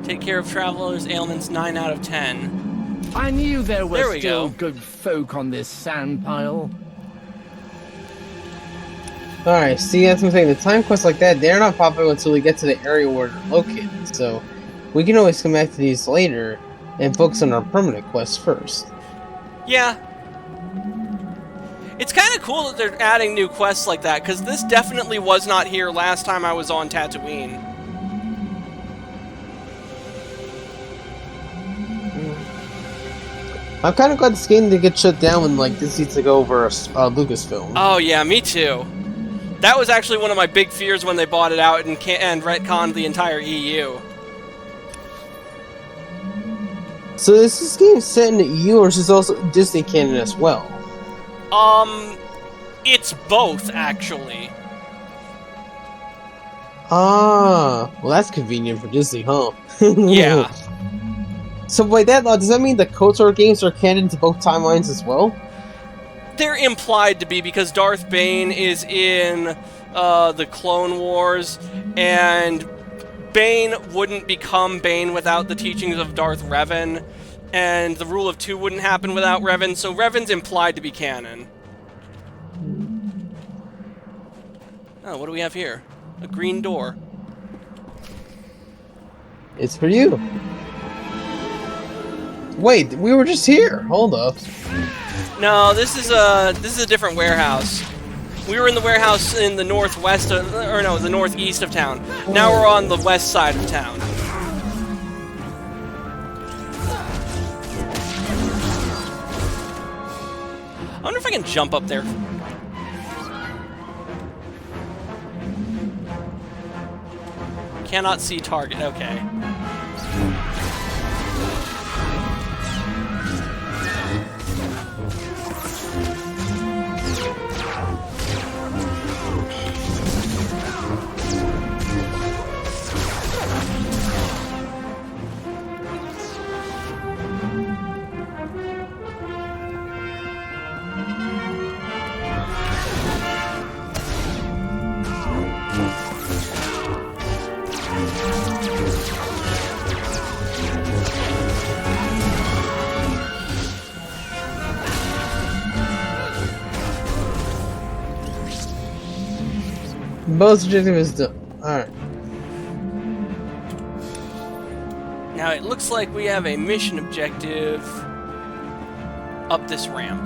Take care of travelers' ailments 9 out of 10. I knew there There were we still go. good folk on this sand pile. Alright, see, that's what I'm saying. The time quests like that, they're not popping until we get to the area where they're located. So, we can always come back to these later and focus on our permanent quests first. Yeah. It's kind of cool that they're adding new quests like that, because this definitely was not here last time I was on Tatooine. I'm kind of glad this game didn't get shut down when like this needs to go over Lucasfilm. Oh yeah, me too. That was actually one of my big fears when they bought it out and retconned the entire EU. So is this game set in the EU or is this also Disney canon as well? It's both, actually. Ah, well that's convenient for Disney, huh? Yeah. So by that law, does that mean the KOTOR games are canon to both timelines as well? They're implied to be, because Darth Bane is in the Clone Wars, and Bane wouldn't become Bane without the teachings of Darth Revan, and the Rule of Two wouldn't happen without Revan, so Revan's implied to be canon. Oh, what do we have here? A green door. It's for you. Wait, we were just here. Hold up. No, this is a different warehouse. We were in the warehouse in the northwest, the northeast of town. Now we're on the west side of town. I wonder if I can jump up there. Cannot see target. Okay. Both objective is done. Alright. Now it looks like we have a mission objective up this ramp.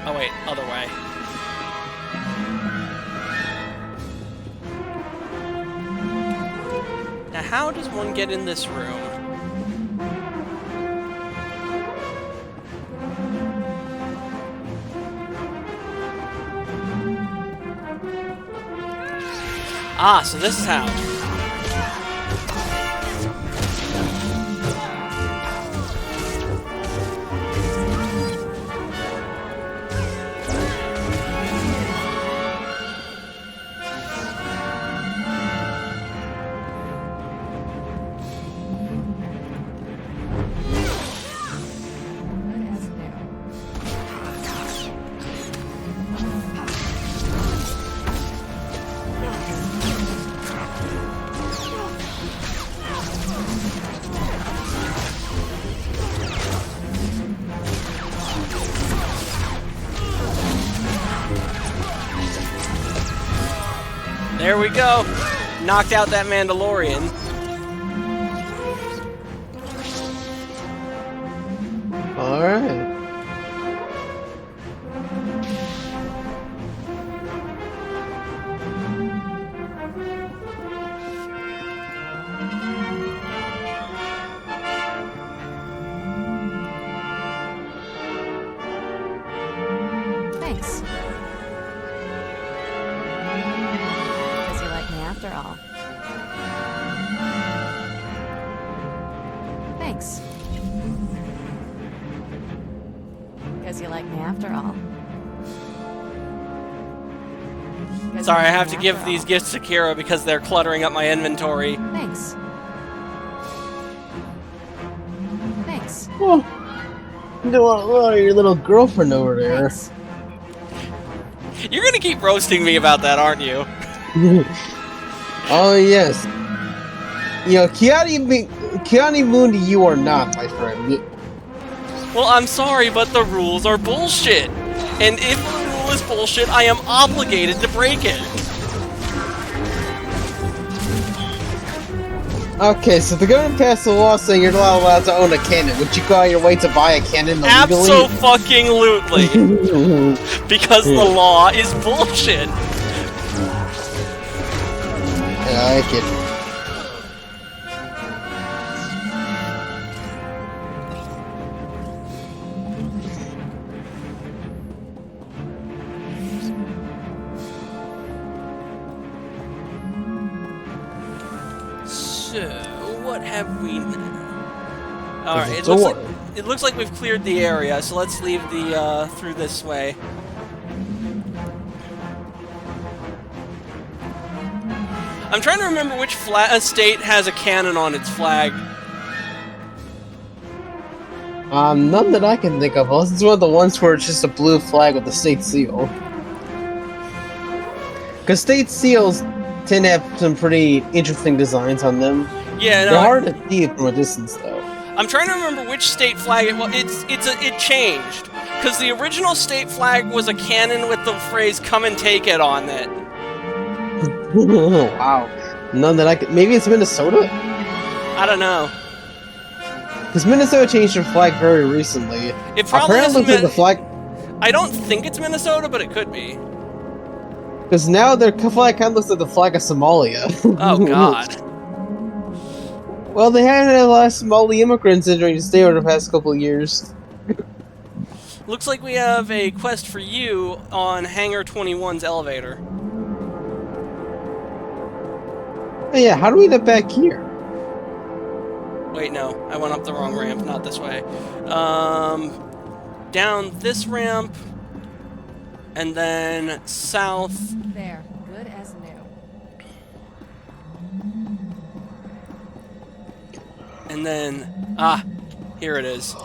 Oh wait, other way. Now how does one get in this room? Ah, so this is how. There we go. Knocked out that Mandalorian. All right. Thanks. Because you like me after all. Thanks. Because you like me after all. Sorry, I have to give these gifts to Kira because they're cluttering up my inventory. Thanks. Thanks. Oh, your little girlfriend over there. Thanks. You're gonna keep roasting me about that, aren't you? Oh yes. You know, Kiani Moon to you or not, my friend. Well, I'm sorry, but the rules are bullshit. And if the rule is bullshit, I am obligated to break it. Okay, so the government passed a law saying you're not allowed to own a cannon. Would you go out of your way to buy a cannon illegally? Abso-fucking-lutely. Because the law is bullshit. I like it. So, what have we now? Alright, it looks like we've cleared the area, so let's leave the, through this way. I'm trying to remember which state has a cannon on its flag. None that I can think of. Unless it's one of the ones where it's just a blue flag with the state seal. Because state seals tend to have some pretty interesting designs on them. Yeah, no, they're hard to see from a distance, though. I'm trying to remember which state flag it was. It changed because the original state flag was a cannon with the phrase "Come and take it" on it. Wow. None that I could. Maybe it's Minnesota? I don't know. Because Minnesota changed their flag very recently. It probably Apparently, isn't the flag. I don't think it's Minnesota, but it could be. Because now their flag kind of looks like the flag of Somalia. Oh God. Well, they haven't had a lot of Somali immigrants entering the state over the past couple of years. Looks like we have a quest for you on Hangar 21's elevator. Oh, yeah, how do we get back here? Wait, no. I went up the wrong ramp, not this way. Down this ramp, and then south. There. Good as new. And then, here it is.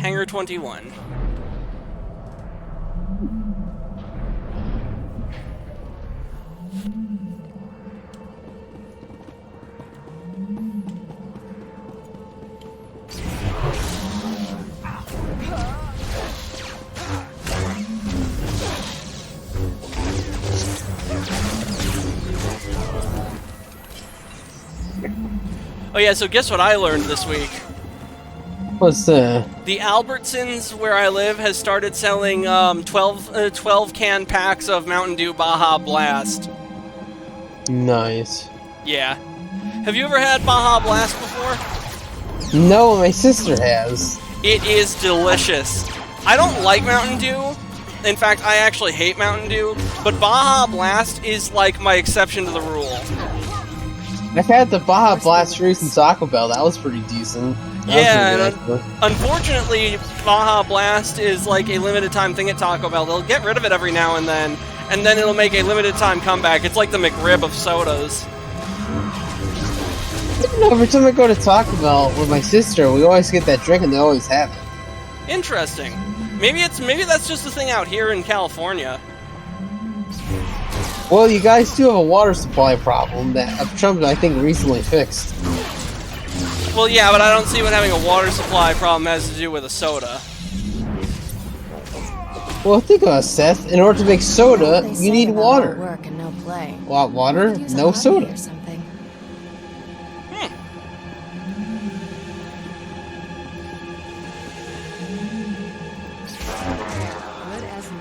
Hangar 21. yeah, so guess what I learned this week? What's that? The Albertsons, where I live, has started selling 12 can packs of Mountain Dew Baja Blast. Nice. Yeah. Have you ever had Baja Blast before? No, my sister has. It is delicious. I don't like Mountain Dew. In fact, I actually hate Mountain Dew. But Baja Blast is like my exception to the rule. I've had the Baja Blast Fruits and Taco Bell. That was pretty decent. Yeah, and unfortunately, Baja Blast is like a limited time thing at Taco Bell. They'll get rid of it every now and then it'll make a limited time comeback. It's like the McRib of sodas. Every time I go to Taco Bell with my sister, we always get that drink and they always have it. Interesting. Maybe that's just a thing out here in California. Well, you guys do have a water supply problem that Trump, I think, recently fixed. Well, yeah, but I don't see what having a water supply problem has to do with a soda. Well, think about it, Seth. In order to make soda, you need water. Work and no play. What, water? No soda. Good as new.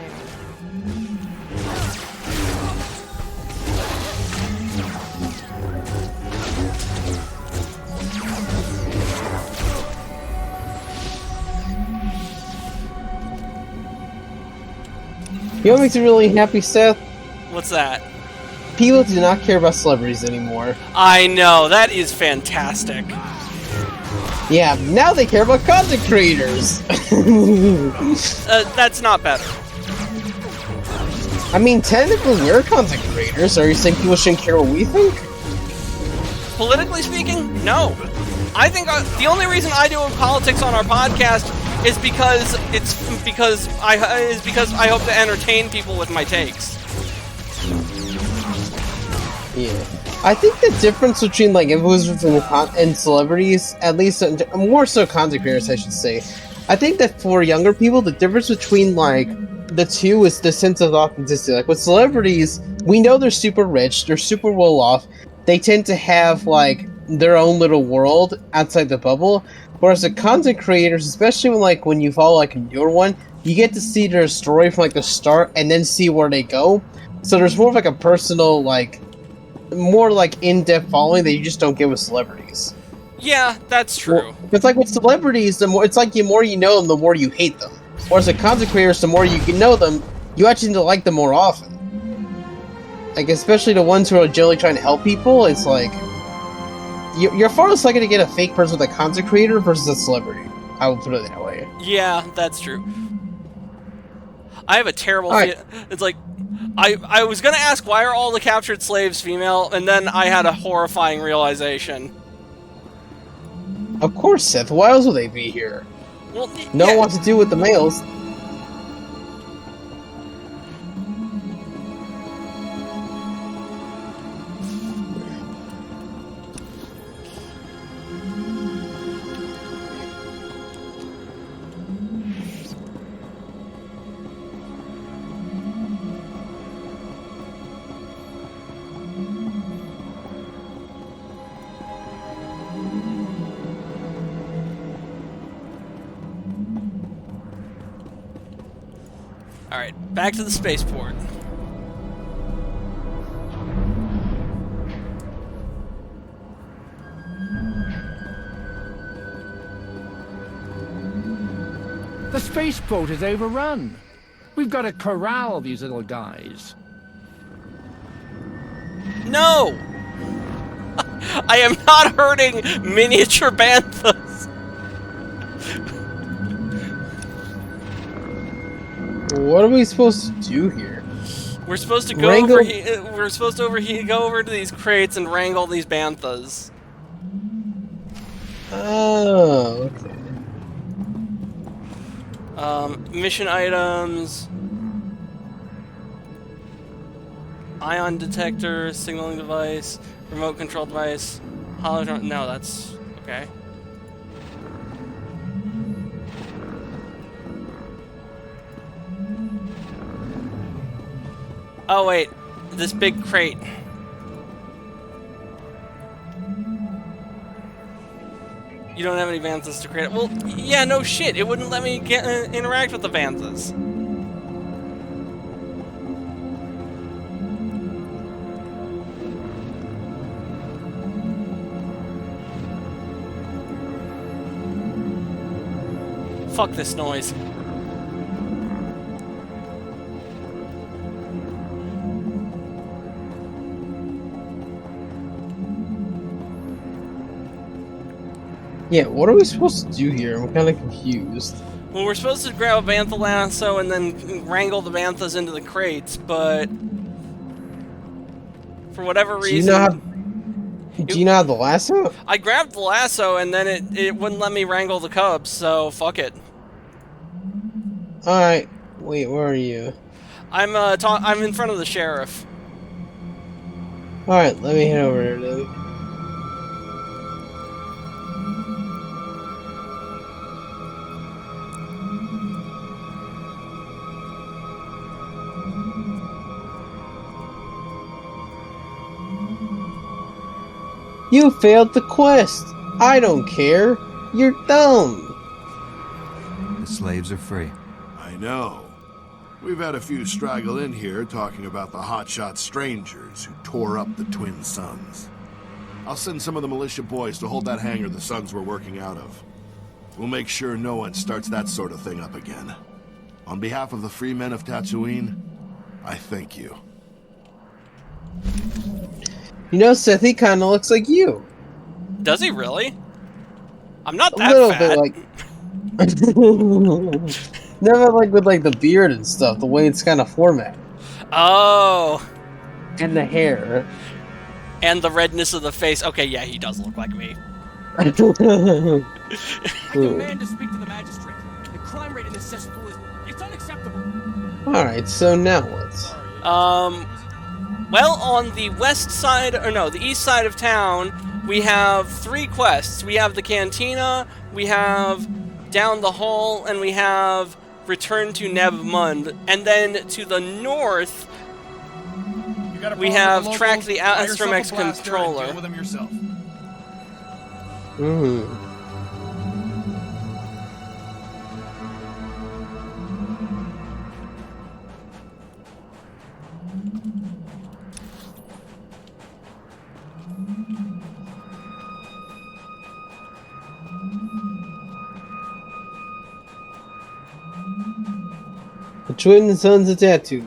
You know what makes me really happy, Seth? What's that? People do not care about celebrities anymore. I know, that is fantastic. Yeah, now they care about content creators! That's not better. I mean, technically we're content creators. Are you saying people shouldn't care what we think? Politically speaking, no. I think the only reason I do politics on our podcast is because I hope to entertain people with my takes. Yeah. I think the difference between like influencers and celebrities, at least more so content creators, I should say. I think that for younger people, the difference between like the two is the sense of authenticity. Like with celebrities, we know they're super rich, they're super well off. They tend to have like their own little world outside the bubble. Whereas the content creators, especially when you follow like a newer one, you get to see their story from like the start and then see where they go. So there's more of like a personal, like more like in-depth following that you just don't get with celebrities. Yeah, that's true. Well, it's like with celebrities, the more you know them, the more you hate them. Whereas the content creators, the more you can know them, you actually need to like them more often. Like especially the ones who are generally trying to help people, it's like you're far less likely to get a fake person with a content creator versus a celebrity. I would put it that way. Yeah, that's true. I have a terrible It's like, I was gonna ask why are all the captured slaves female, and then I had a horrifying realization. Of course, Seth. Why else would they be here? Well, no one wants to do with the males. Alright, back to the spaceport. The spaceport is overrun. We've got to corral these little guys. No! I am not hurting miniature banthas! What are we supposed to do here? We're supposed to go over here. We're supposed to go over to these crates and wrangle these banthas. Oh, okay. Mission items. Ion detector, signaling device, remote control device, holodrum. No, that's okay. Oh wait, this big crate. You don't have any Vanthas to create. Well, yeah, no shit. It wouldn't let me get interact with the Vanthas. Fuck this noise. Yeah, what are we supposed to do here? I'm kind of confused. Well, we're supposed to grab a Bantha lasso and then wrangle the Banthas into the crates, but for whatever reason... Do you not have the lasso? I grabbed the lasso and then it wouldn't let me wrangle the cubs, so fuck it. Alright, wait, where are you? I'm in front of the sheriff. Alright, let me head over there then. You failed the quest! I don't care! You're dumb! The slaves are free. I know. We've had a few straggle in here talking about the hotshot strangers who tore up the Twin Suns. I'll send some of the militia boys to hold that hangar the Suns were working out of. We'll make sure no one starts that sort of thing up again. On behalf of the free men of Tatooine, I thank you. You know, Seth, he kind of looks like you. Does he really? I'm not that a little fat. bit like... Never like with like the beard and stuff, the way it's kind of formatted. Oh. And the hair. And the redness of the face. Okay, yeah, he does look like me. I demand to speak to the magistrate. The crime rate in this cesspool it's unacceptable. Alright, so now what? Well, on the west side, or no, the east side of town, we have 3 quests. We have the Cantina, we have Down the Hall, and we have Return to Neb Mund. And then to the north, we have Track the Astromex Controller. Deal with them yourself. The Twin Suns of Tatooine.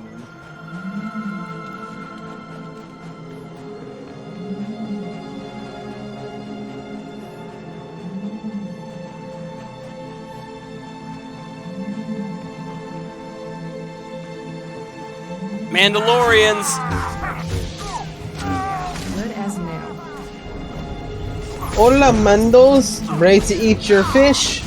Mandalorians. Good as new. Hola, Mandos. Ready to eat your fish?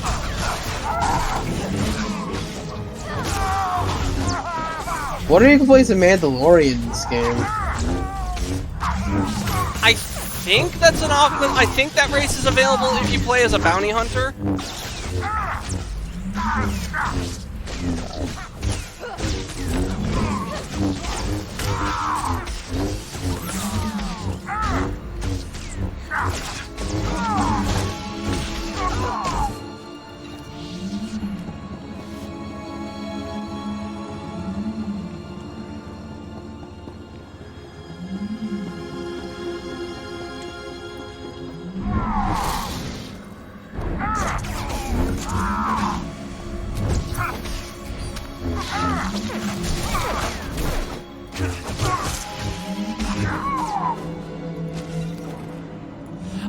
What if you can play some Mandalorian in this game? I think that's an option. I think that race is available if you play as a bounty hunter.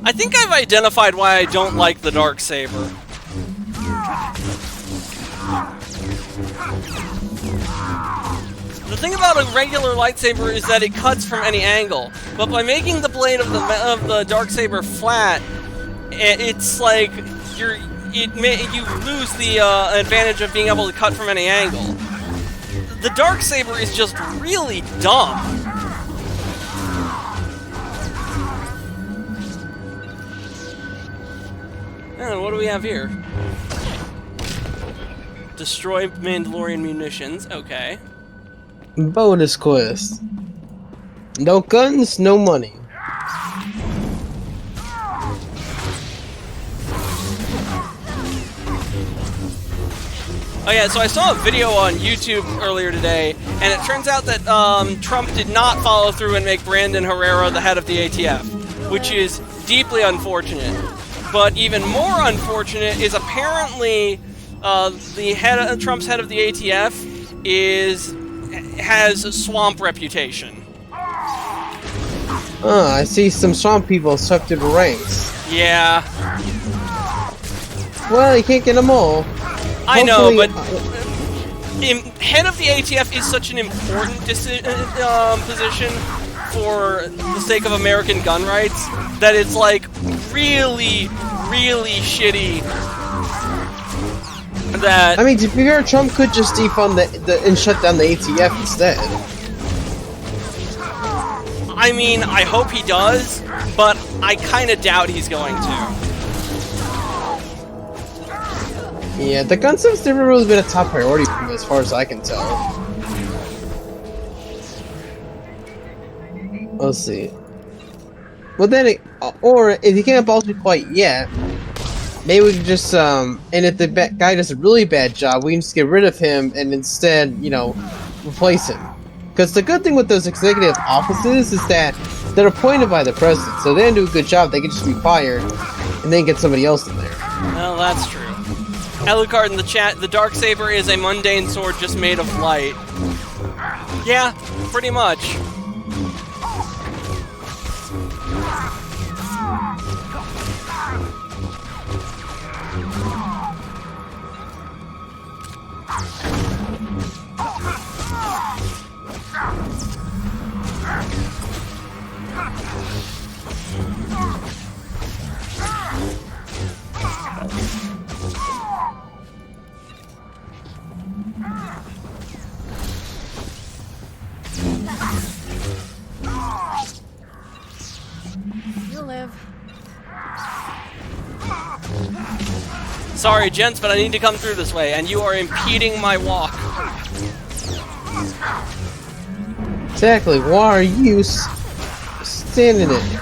I think I've identified why I don't like the Darksaber. The thing about a regular lightsaber is that it cuts from any angle, but by making the blade of the Darksaber flat, it's like you lose the advantage of being able to cut from any angle. The Darksaber is just really dumb. And what do we have here? Destroy Mandalorian munitions. Okay. Bonus quest. No guns, no money. Oh yeah, so I saw a video on YouTube earlier today, and it turns out that Trump did not follow through and make Brandon Herrera the head of the ATF, which is deeply unfortunate. But even more unfortunate is apparently Trump's head of the ATF has a swamp reputation. I see some swamp people stuck through the ranks. Yeah. Well, you can't get them all. I know, but head of the ATF is such an important position for the sake of American gun rights that it's like really, really shitty. That I mean, to be fair, Trump could just defund and shut down the ATF instead. I mean, I hope he does, but I kind of doubt he's going to. Yeah, the gun stuff's never really been a top priority for him, as far as I can tell. Let's see. Well, then, or if he can't abolish it quite yet, maybe we can just, and if the guy does a really bad job, we can just get rid of him and instead, you know, replace him. Because the good thing with those executive offices is that they're appointed by the president, so they don't do a good job, they can just be fired, and then get somebody else in there. Well, that's true. Alucard in the chat, the Darksaber is a mundane sword just made of light. Yeah, pretty much. You'll live. Sorry, gents, but I need to come through this way, and you are impeding my walk. Exactly, why are you standing it?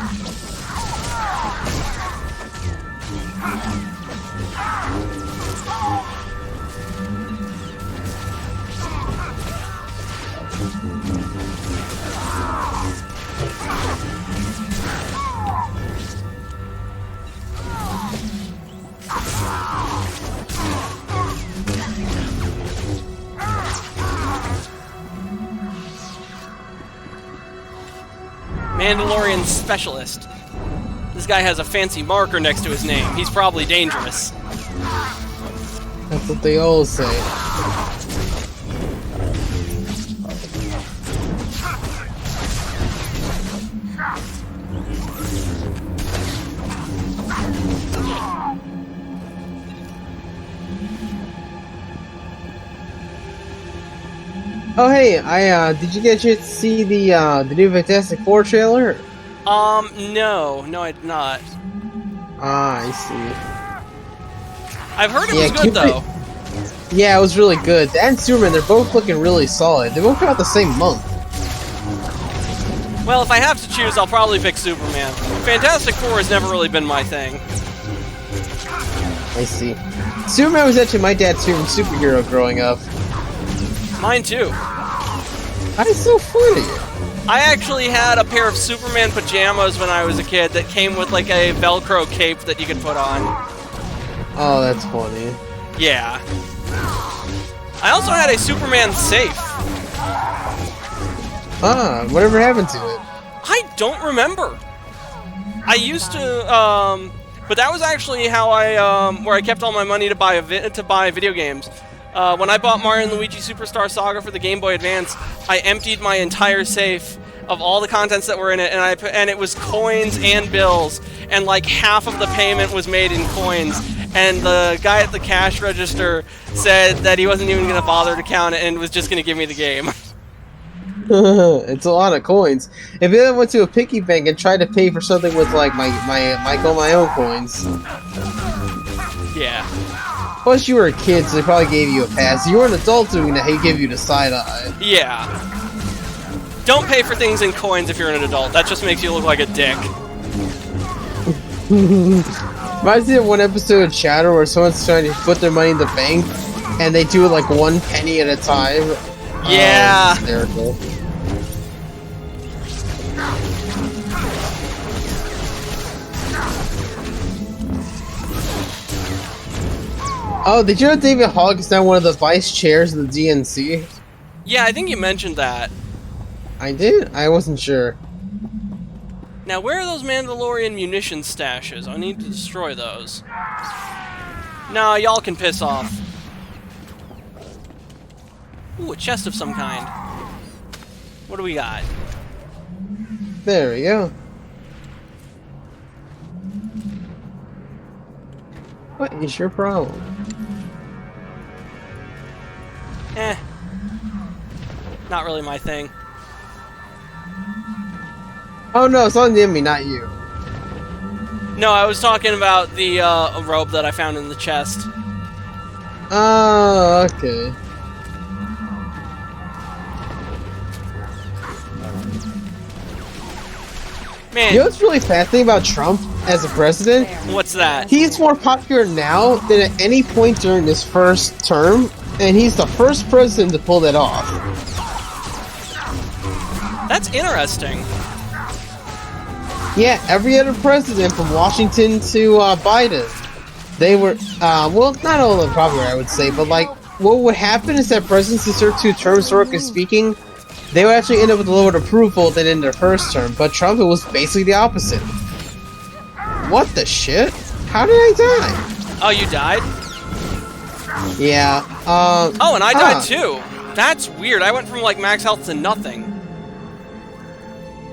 Mandalorian specialist. This guy has a fancy marker next to his name. He's probably dangerous. That's what they all say. Oh hey, did you get a chance to see the new Fantastic Four trailer? No, I did not. Ah, I see. I've heard it was good though. Yeah, it was really good. That and Superman, they're both looking really solid. They both come out the same month. Well, if I have to choose, I'll probably pick Superman. Fantastic Four has never really been my thing. I see. Superman was actually my dad's favorite superhero growing up. Mine too. That's so funny. I actually had a pair of Superman pajamas when I was a kid that came with like a Velcro cape that you could put on. Oh, that's funny. Yeah. I also had a Superman safe. Ah, whatever happened to it? I don't remember. I used to, but that was actually how where I kept all my money to buy video games. When I bought Mario & Luigi Superstar Saga for the Game Boy Advance, I emptied my entire safe of all the contents that were in it, and it was coins and bills, and like half of the payment was made in coins. And the guy at the cash register said that he wasn't even going to bother to count it and was just going to give me the game. It's a lot of coins. If you ever went to a piggy bank and tried to pay for something with like my own coins. Yeah. Plus you were a kid, so they probably gave you a pass. You were an adult doing that, he gave you the side eye. Yeah. Don't pay for things in coins if you're an adult. That just makes you look like a dick. Reminds me of one episode of Chatter where someone's trying to put their money in the bank, and they do it like 1 penny at a time. Yeah. Hysterical. Oh, did you know David Hogg is now one of the vice chairs of the DNC? Yeah, I think you mentioned that. I did? I wasn't sure. Now, where are those Mandalorian munition stashes? I need to destroy those. No, y'all can piss off. Ooh, a chest of some kind. What do we got? There we go. What is your problem? Eh. Not really my thing. Oh no, it's on the enemy, not you. No, I was talking about the robe that I found in the chest. Oh, okay. Man. You know what's really fascinating about Trump as a president? What's that? He's more popular now than at any point during his first term, and he's the first president to pull that off. That's interesting. Yeah, every other president from Washington to Biden, they were, well, not all of them popular, I would say, but like, what would happen is that presidents who serve 2 terms, historically speaking, they would actually end up with lower approval than in their first term, but Trump, it was basically the opposite. What the shit? How did I die? Oh, you died? Yeah, Oh, and I died too. That's weird. I went from like max health to nothing.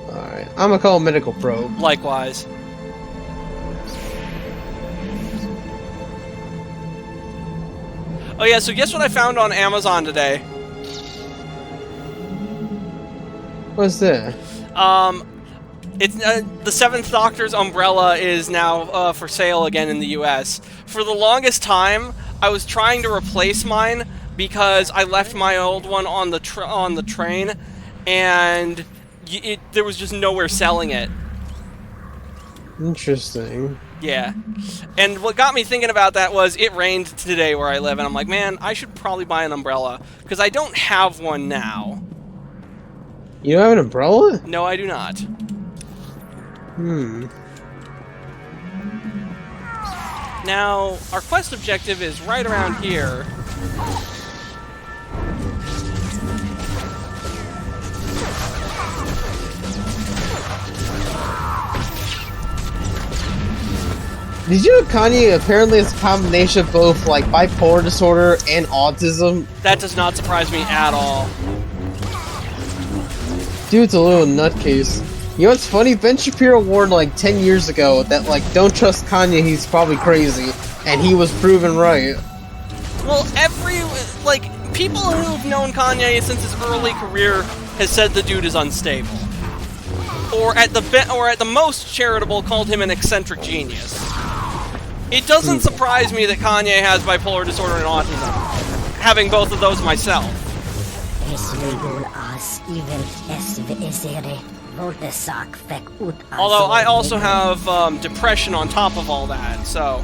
Alright, I'm gonna call a medical probe. Likewise. Oh yeah, so guess what I found on Amazon today? What's that? It's the 7th Doctor's umbrella is now for sale again in the U.S. For the longest time, I was trying to replace mine because I left my old one on the train, and there was just nowhere selling it. Interesting. Yeah. And what got me thinking about that was it rained today where I live, and I'm like, man, I should probably buy an umbrella because I don't have one now. You don't have an umbrella? No, I do not. Now, our quest objective is right around here. Did you know Kanye apparently is a combination of both like bipolar disorder and autism? That does not surprise me at all. Dude's a little nutcase. You know what's funny? Ben Shapiro warned like 10 years ago that like don't trust Kanye, he's probably crazy, and he was proven right. Well, people who've known Kanye since his early career has said the dude is unstable. Or at the most charitable called him an eccentric genius. It doesn't surprise me that Kanye has bipolar disorder and autism, having both of those myself. Although I also have depression on top of all that, so...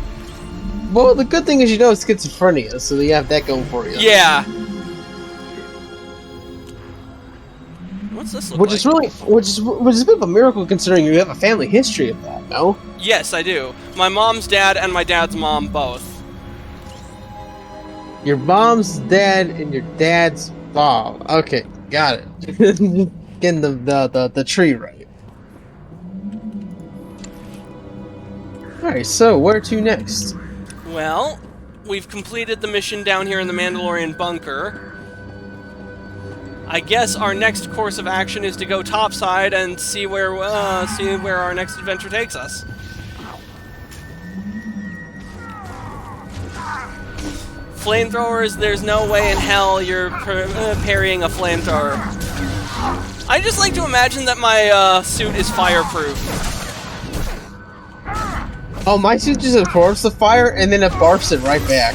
Well, the good thing is you know it's schizophrenia, so you have that going for you. Yeah. What's this look which like? Which is a bit of a miracle considering you have a family history of that, no? Yes, I do. My mom's dad and my dad's mom both. Your mom's dad and your dad's mom. Okay, got it. Getting the tree right. Alright, so where to next? Well, we've completed the mission down here in the Mandalorian bunker. I guess our next course of action is to go topside and see where our next adventure takes us. Flamethrowers, there's no way in hell you're parrying a flamethrower. I just like to imagine that my suit is fireproof. Oh, my suit just absorbs the fire and then it barfs it right back.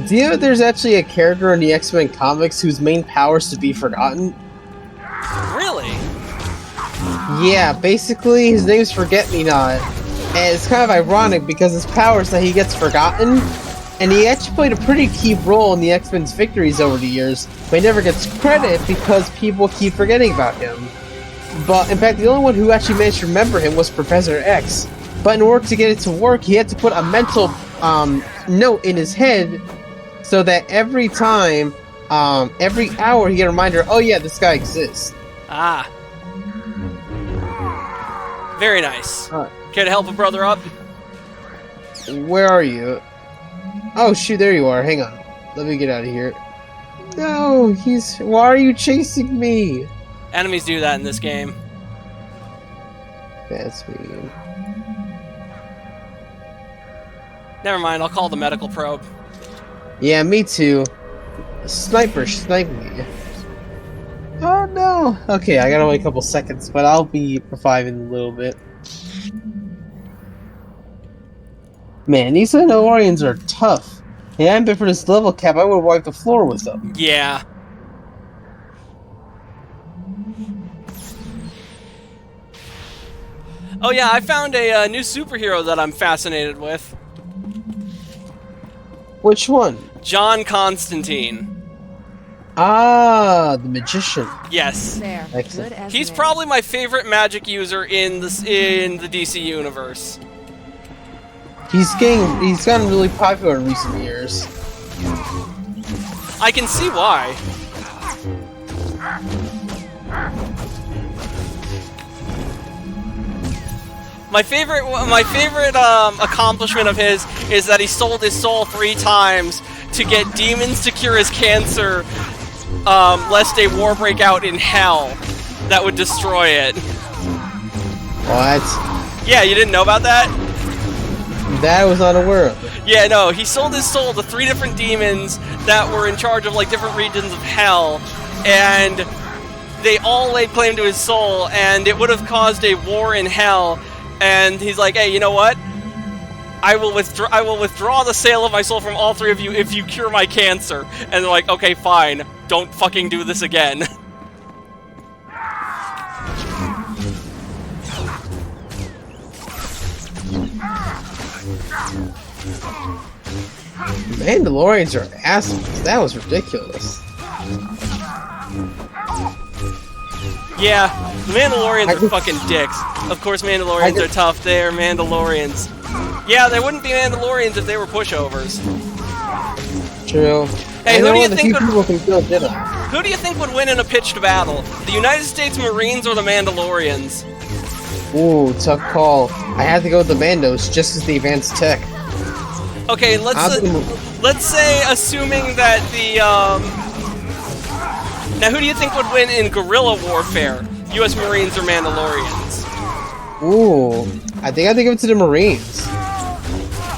Do you know there's actually a character in the X-Men comics whose main power is to be forgotten? Really? Yeah, basically his name's Forget-Me-Not. And it's kind of ironic because his power is that he gets forgotten, and he actually played a pretty key role in the X-Men's victories over the years, but he never gets credit because people keep forgetting about him. But in fact, the only one who actually managed to remember him was Professor X. But in order to get it to work, he had to put a mental note in his head so that every time, every hour, he get a reminder, oh yeah, this guy exists. Ah. Very nice. Care to help a brother up? Where are you? Oh shoot, there you are. Hang on. Let me get out of here. No, why are you chasing me? Enemies do that in this game. That's weird. Never mind, I'll call the medical probe. Yeah, me too. A sniper sniped me. Oh no! Okay, I gotta wait a couple seconds, but I'll be reviving a little bit. Man, these Mandalorians are tough. If it hadn't been for this level cap, I would've wiped the floor with them. Yeah. Oh yeah, I found a new superhero that I'm fascinated with. Which one? John Constantine. Ah, the magician. Yes. There. Excellent. Good as He's new. probably my favorite magic user in the DC universe. He's gotten really popular in recent years. I can see why. My favorite accomplishment of his is that he sold his soul 3 times to get demons to cure his cancer, lest a war break out in hell that would destroy it. What? Yeah, you didn't know about that? That I was not aware of. Yeah, no, he sold his soul to 3 different demons that were in charge of, like, different regions of hell, and they all laid claim to his soul, and it would have caused a war in hell, and he's like, hey, you know what? I will withdraw the sale of my soul from all 3 of you if you cure my cancer. And they're like, okay, fine, don't fucking do this again. Mandalorians are assholes. That was ridiculous. Yeah, the Mandalorians are fucking dicks. Of course Mandalorians are tough, they're Mandalorians. Yeah, they wouldn't be Mandalorians if they were pushovers. True. Hey, who do you think would win in a pitched battle? The United States Marines or the Mandalorians? Ooh, tough call. I had to go with the Mandos just as the advanced tech. Okay, let's say, assuming that the, now who do you think would win in guerrilla warfare? U.S. Marines or Mandalorians? Ooh, I think I have to give it to the Marines.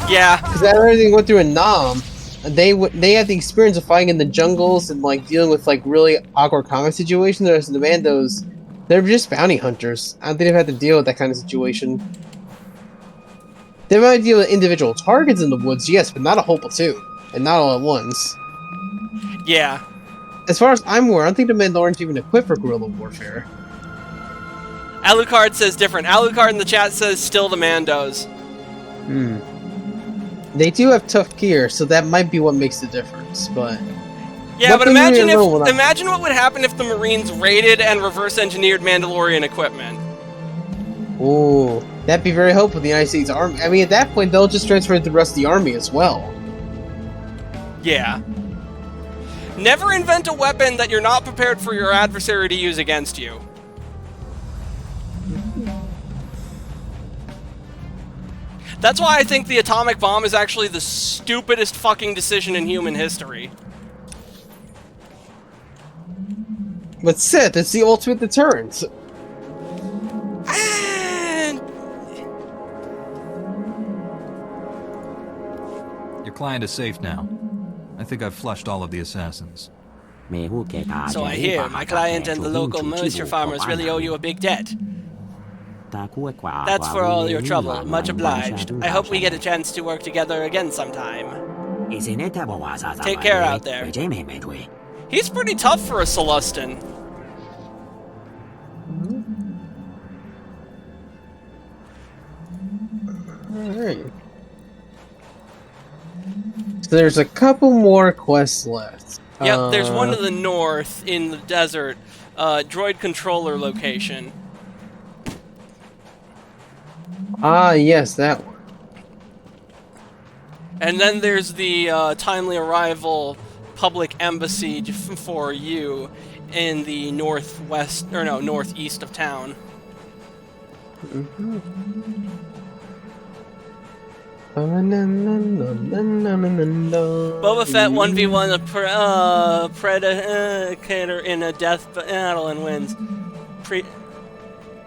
Yeah. Because after everything went through in Nam, they had the experience of fighting in the jungles and, like, dealing with, like, really awkward combat situations, whereas the Mandos, they're just bounty hunters. I don't think they've had to deal with that kind of situation. They might deal with individual targets in the woods, yes, but not a whole platoon. And not all at once. Yeah. As far as I'm aware, I don't think the Mandalorians even equipped for guerrilla warfare. Alucard says different. Alucard in the chat says still the Mandos. They do have tough gear, so that might be what makes the difference, but... Yeah, but imagine what would happen if the Marines raided and reverse engineered Mandalorian equipment. Ooh, that'd be very helpful for the United States Army. I mean, at that point, they'll just transfer it to the rest of the army as well. Yeah. Never invent a weapon that you're not prepared for your adversary to use against you. That's why I think the atomic bomb is actually the stupidest fucking decision in human history. But Sith, it's the ultimate deterrent. Your client is safe now. I think I've flushed all of the assassins. So I hear. My client and the local moisture farmers really owe you a big debt. That's for all your trouble. Much obliged. I hope we get a chance to work together again sometime. Take care out there. He's pretty tough for a Celestin. Alright. So there's a couple more quests left. Yep, there's one to the north in the desert, droid controller location. Ah, yes, that one. And then there's the timely arrival public embassy for you in the northwest, or no, northeast of town. Boba Fett 1v1 a Predator in a death battle and wins.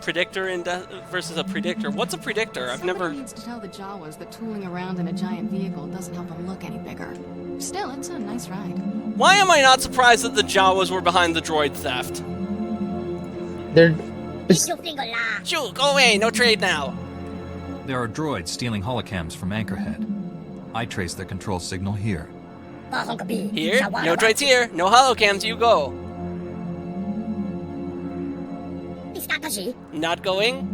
Predictor in death versus a predictor. What's a predictor? I've never. Somebody needs to tell the Jawas that tooling around in a giant vehicle doesn't help them look any bigger. Still, it's a nice ride. Why am I not surprised that the Jawas were behind the droid theft? They're. Shoo, go away, no trade now. There are droids stealing holocams from Anchorhead. I trace their control signal here. Here? No droids here. No holocams, you go. Not going?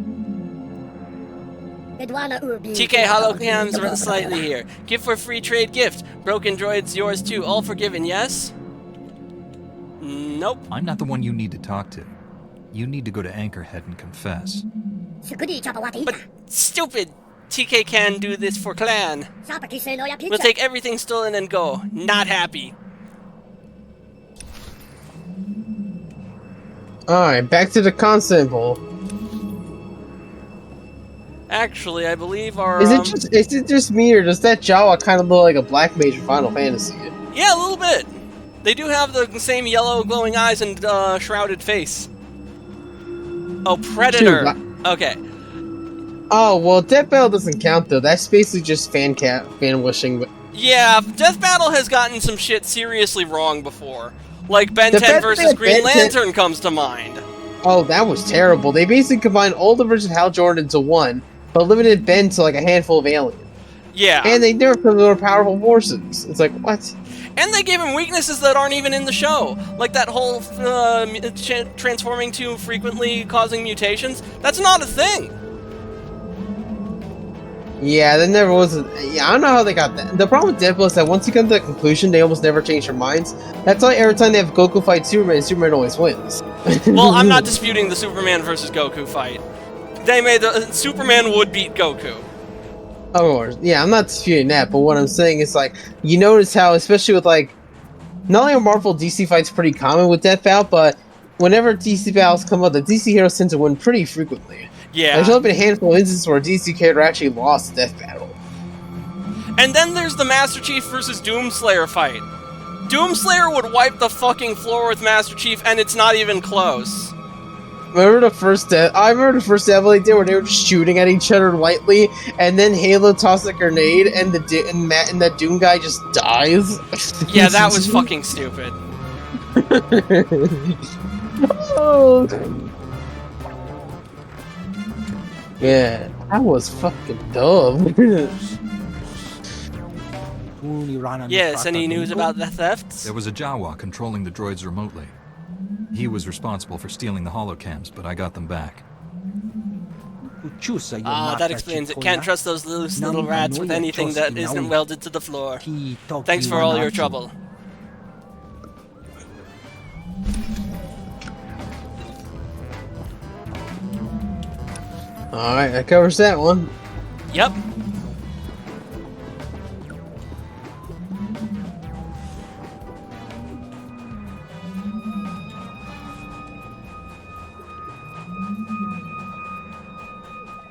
TK holocams are slightly here. Gift for free trade gift. Broken droids yours too. All forgiven, yes? Nope. I'm not the one you need to talk to. You need to go to Anchorhead and confess. But stupid! TK can do this for clan. We'll take everything stolen and go. Not happy. Alright, back to the constable. Actually, I believe our... Is it just me, or does that Jawa kind of look like a black mage from Final Fantasy? Yeah, a little bit. They do have the same yellow glowing eyes and shrouded face. Oh, Predator. Okay. Oh, well, Death Battle doesn't count, though. That's basically just fan wishing. But yeah, Death Battle has gotten some shit seriously wrong before. Like Ben 10 versus Green Lantern comes to mind. Oh, that was terrible. They basically combined all the versions of Hal Jordan into one, but limited Ben to like a handful of aliens. Yeah. And they nerfed the more powerful forces. It's like, what? And they gave him weaknesses that aren't even in the show. Like that whole transforming too frequently causing mutations. That's not a thing. Yeah, that never was. Yeah, I don't know how they got that. The problem with Deadpool is that once you come to the conclusion, they almost never change their minds. That's why every time they have Goku fight Superman, Superman always wins. Well, I'm not disputing the Superman versus Goku fight. They made the Superman would beat Goku. Of course, yeah, I'm not disputing that. But what I'm saying is, like, you notice how, especially with like, not only are Marvel DC fights pretty common with Death Battle, but whenever DC battles come up, the DC heroes tend to win pretty frequently. Yeah. There's only been a handful of instances where a DC character actually lost Death Battle. And then there's the Master Chief versus Doomslayer fight. Doomslayer would wipe the fucking floor with Master Chief, and it's not even close. Remember the first death? I remember the first devil they did where they were just shooting at each other lightly, and then Halo tossed a grenade, and that Doom guy just dies. Yeah, that was fucking stupid. Oh. Yeah, that was fucking dumb. Yes, any news about the thefts? There was a Jawa controlling the droids remotely. He was responsible for stealing the holocams, but I got them back. Ah, that explains it. Can't trust those loose little rats with anything that isn't welded to the floor. Thanks for all your trouble. Alright, that covers that one. Yep.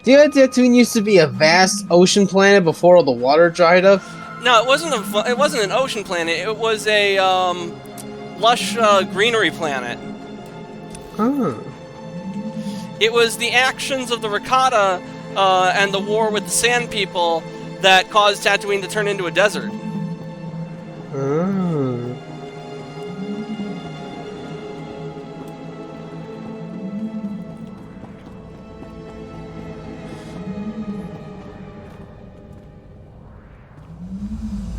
Do you know Tatooine used to be a vast ocean planet before all the water dried up? No, it wasn't an ocean planet. It was a lush greenery planet. Oh. It was the actions of the Rakata and the war with the Sand People that caused Tatooine to turn into a desert. Oh.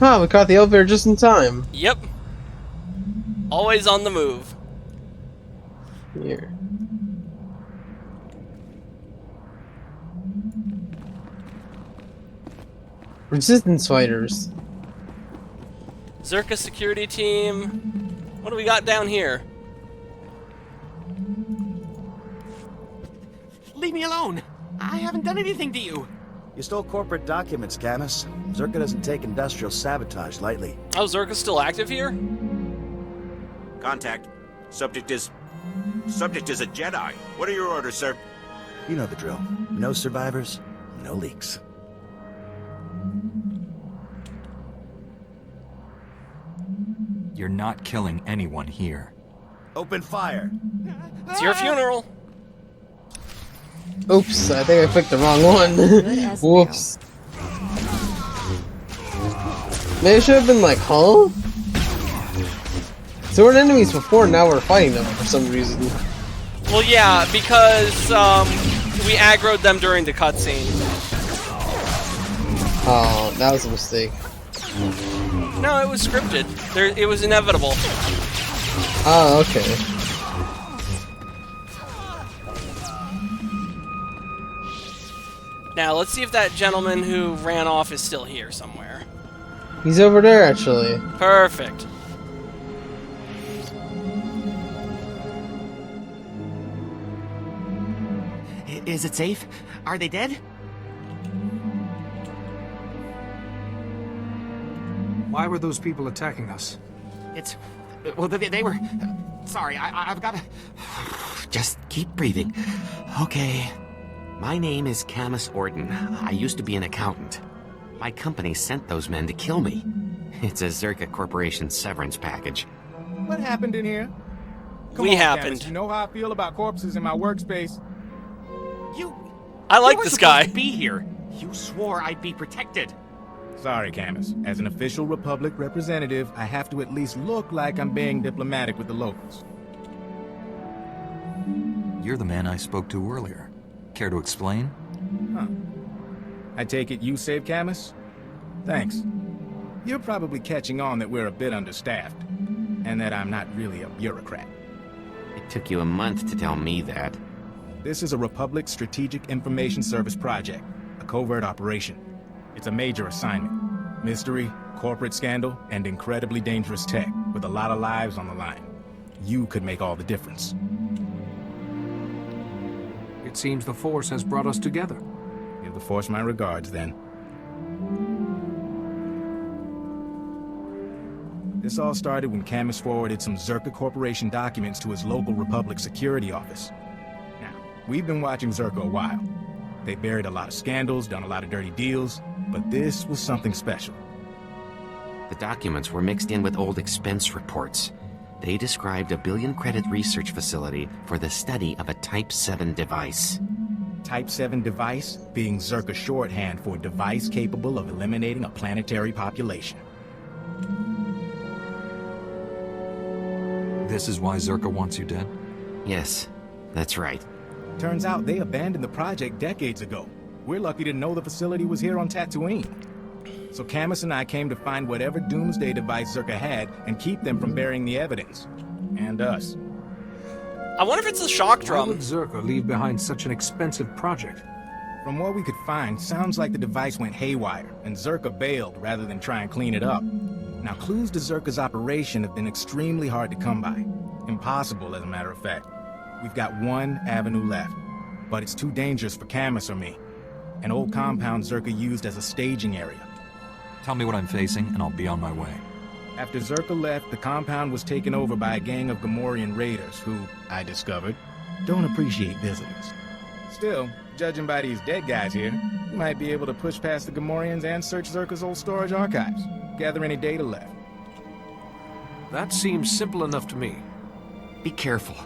Huh, we caught the elevator just in time. Yep. Always on the move. Here. Resistance fighters. Zerka security team. What do we got down here? Leave me alone! I haven't done anything to you! You stole corporate documents, Camus. Zerka doesn't take industrial sabotage lightly. Oh, Zerka's still active here? Contact. Subject is a Jedi. What are your orders, sir? You know the drill. No survivors, no leaks. You're not killing anyone here. Open fire. It's your funeral. Oops, I think I picked the wrong one. Whoops. Maybe it should have been like, huh? So we're enemies before, now we're fighting them for some reason. Well, yeah, because we aggroed them during the cutscene. Oh, that was a mistake. No, it was scripted. It was inevitable. Oh, okay. Now, let's see if that gentleman who ran off is still here somewhere. He's over there, actually. Perfect. Is it safe? Are they dead? Why were those people attacking us? It's... well, they were... sorry, I've gotta... just keep breathing. Okay. My name is Camus Orden. I used to be an accountant. My company sent those men to kill me. It's a Zerka Corporation severance package. What happened in here? Come We on, happened. Camus, you know how I feel about corpses in my workspace. I like You this were guy. supposed to be here. You swore I'd be protected. Sorry, Camus. As an official Republic representative, I have to at least look like I'm being diplomatic with the locals. You're the man I spoke to earlier. Care to explain? Huh. I take it you saved Camus? Thanks. You're probably catching on that we're a bit understaffed, and that I'm not really a bureaucrat. It took you a month to tell me that. This is a Republic Strategic Information Service project, a covert operation. It's a major assignment. Mystery, corporate scandal, and incredibly dangerous tech, with a lot of lives on the line. You could make all the difference. It seems the Force has brought us together. Give the Force my regards, then. This all started when Camus forwarded some Zerka Corporation documents to his local Republic security office. Now, we've been watching Zerka a while. They buried a lot of scandals, done a lot of dirty deals, but this was something special. The documents were mixed in with old expense reports. They described a billion-credit research facility for the study of a Type 7 device. Type 7 device being Zerka shorthand for device capable of eliminating a planetary population. This is why Zerka wants you dead? Yes, that's right. Turns out they abandoned the project decades ago. We're lucky to know the facility was here on Tatooine. So Camus and I came to find whatever doomsday device Zerka had and keep them from burying the evidence. And us. I wonder if it's a shock Why drum. would Zerka leave behind such an expensive project? From what we could find, sounds like the device went haywire, and Zerka bailed rather than try and clean it up. Now, clues to Zerka's operation have been extremely hard to come by. Impossible, as a matter of fact. We've got one avenue left, but it's too dangerous for Camus or me. An old compound Zerka used as a staging area. Tell me what I'm facing, and I'll be on my way. After Zerka left, the compound was taken over by a gang of Gamorrean raiders who, I discovered, don't appreciate visitors. Still, judging by these dead guys here, you might be able to push past the Gamorreans and search Zerka's old storage archives. Gather any data left. That seems simple enough to me. Be careful.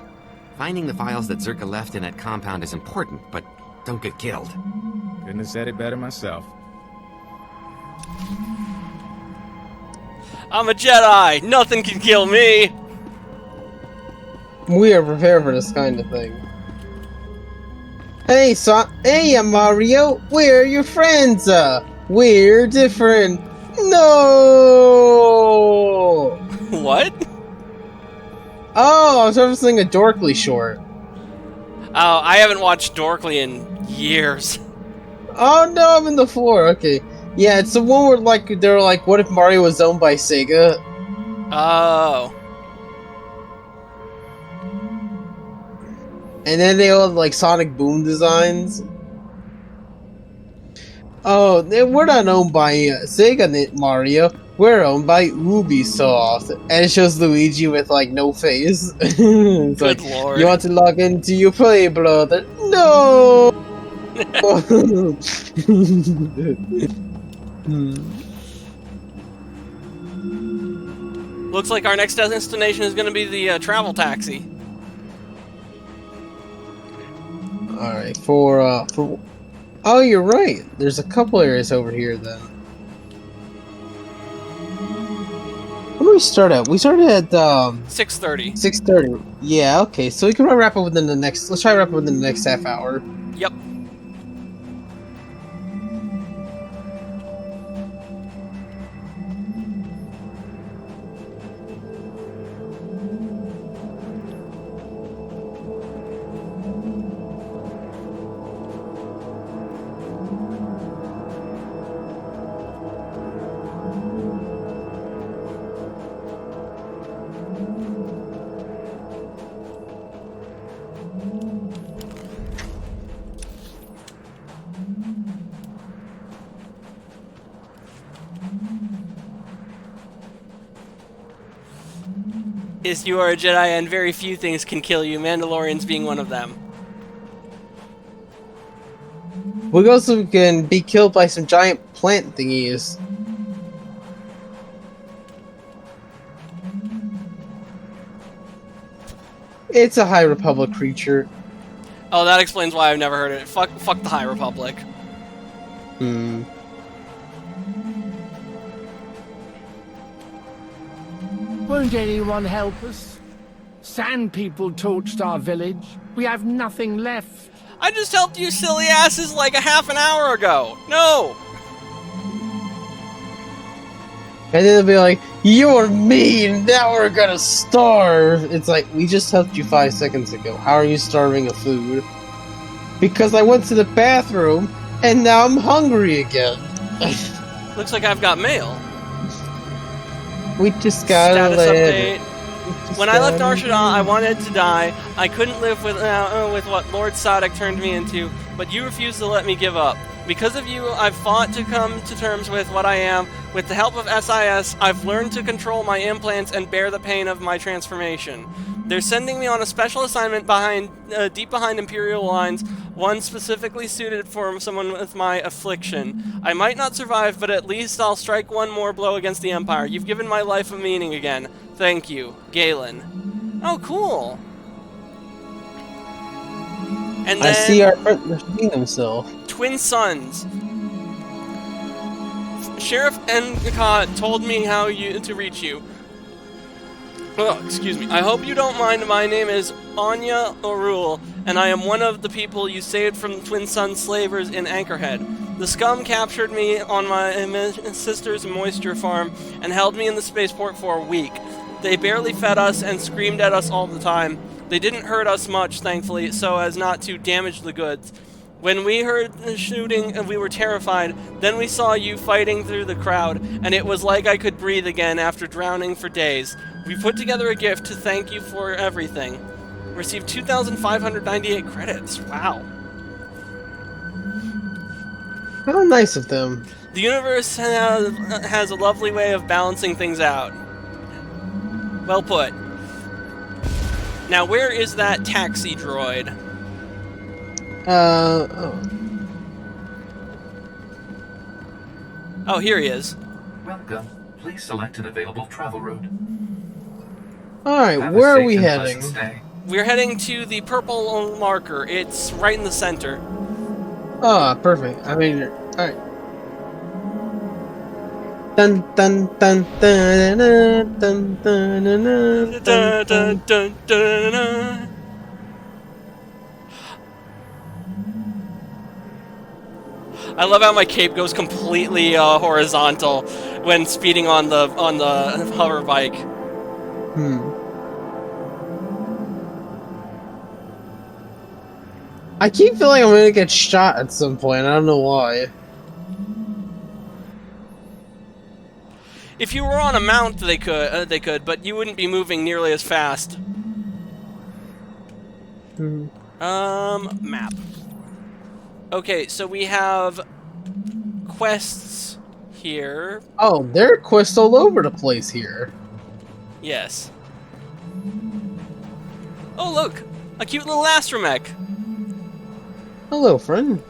Finding the files that Zerka left in that compound is important, but don't get killed. Couldn't have said it better myself. I'm a Jedi. Nothing can kill me. We are prepared for this kind of thing. Hey, Mario, where are your friends? We're different. No! What? Oh, I was referencing a Dorkly short. Oh, I haven't watched Dorkly in years. Oh no, I'm in the floor. Okay. Yeah, it's the one where like they're like, what if Mario was owned by Sega? Oh. And then they all have like Sonic Boom designs. Oh, we're not owned by Sega, Mario. We're owned by Ubisoft. And it shows Luigi with like no face. It's Good like, lord. you want to log into your play, brother? No. Looks like our next destination is going to be the travel taxi. Alright, for oh, you're right. There's a couple areas over here then. When do we start at? We started at 6:30. 6:30. Yeah, okay. So we can probably wrap up within the next. Let's try to wrap up within the next half hour. Yep. Yes, you are a Jedi and very few things can kill you, Mandalorians being one of them. We also can be killed by some giant plant thingies. It's a High Republic creature. Oh, that explains why I've never heard of it. Fuck the High Republic. Hmm. Won't anyone help us? Sand people torched our village. We have nothing left. I just helped you silly asses like a half an hour ago. No! And then they'll be like, you're mean, now we're gonna starve. It's like, we just helped you 5 seconds ago. How are you starving of food? Because I went to the bathroom, and now I'm hungry again. Looks like I've got mail. We just got Status update. When I left Arshada, I wanted to die. I couldn't live with what Lord Sadek turned me into, but you refused to let me give up. Because of you, I've fought to come to terms with what I am. With the help of SIS, I've learned to control my implants and bear the pain of my transformation. They're sending me on a special assignment deep behind Imperial lines, one specifically suited for someone with my affliction. I might not survive, but at least I'll strike one more blow against the Empire. You've given my life a meaning again. Thank you, Galen. Oh, cool. And then I see our friend repeating himself. Twin Sons. Sheriff Endicott told me how to reach you. Oh, excuse me. I hope you don't mind. My name is Anya Orul, and I am one of the people you saved from Twin Sun slavers in Anchorhead. The scum captured me on my sister's moisture farm and held me in the spaceport for a week. They barely fed us and screamed at us all the time. They didn't hurt us much, thankfully, so as not to damage the goods. When we heard the shooting, we were terrified. Then we saw you fighting through the crowd, and it was like I could breathe again after drowning for days. We put together a gift to thank you for everything. Received 2,598 credits. Wow. How nice of them. The universe has a lovely way of balancing things out. Well put. Now, where is that taxi droid? Oh. Oh, here he is. Welcome. Please select an available travel route. Alright, where are we heading? We're heading to the purple marker. It's right in the center. Oh, perfect. I mean, alright. Dun dun dun dun dun dun dun dun dun dun dun. I love how my cape goes completely horizontal when speeding on the hover bike. I keep feeling I'm gonna get shot at some point. I don't know why. If you were on a mount, they could, but you wouldn't be moving nearly as fast. Map. Okay, so we have quests here. Oh, there are quests all over the place here. Yes. Oh, look! A cute little astromech! Hello, friend.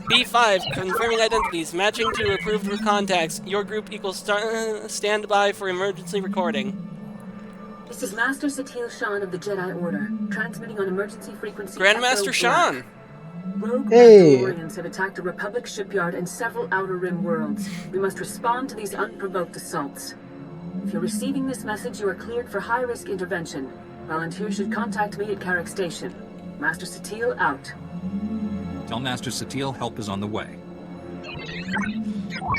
B5, confirming identities, matching to approved contacts. Your group equals standby for emergency recording. This is Master Satil Shan of the Jedi Order, transmitting on emergency frequency. Grandmaster Shan! Rogue Hey. Mandalorians have attacked a Republic shipyard and several Outer Rim worlds. We must respond to these unprovoked assaults. If you're receiving this message, you are cleared for high-risk intervention. Volunteers should contact me at Carrick Station. Master Satil out. Tell Master Satil help is on the way.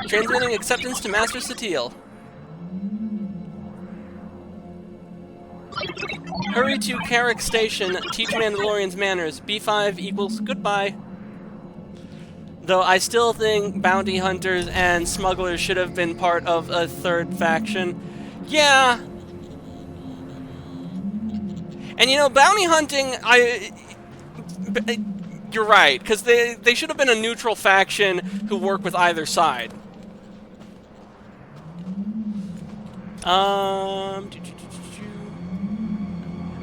Transmitting acceptance to Master Satil. Hurry to Carrick Station, teach Mandalorians manners. B5 equals goodbye. Though I still think bounty hunters and smugglers should have been part of a third faction. Yeah. And you know, bounty hunting, you're right, because they should have been a neutral faction who work with either side.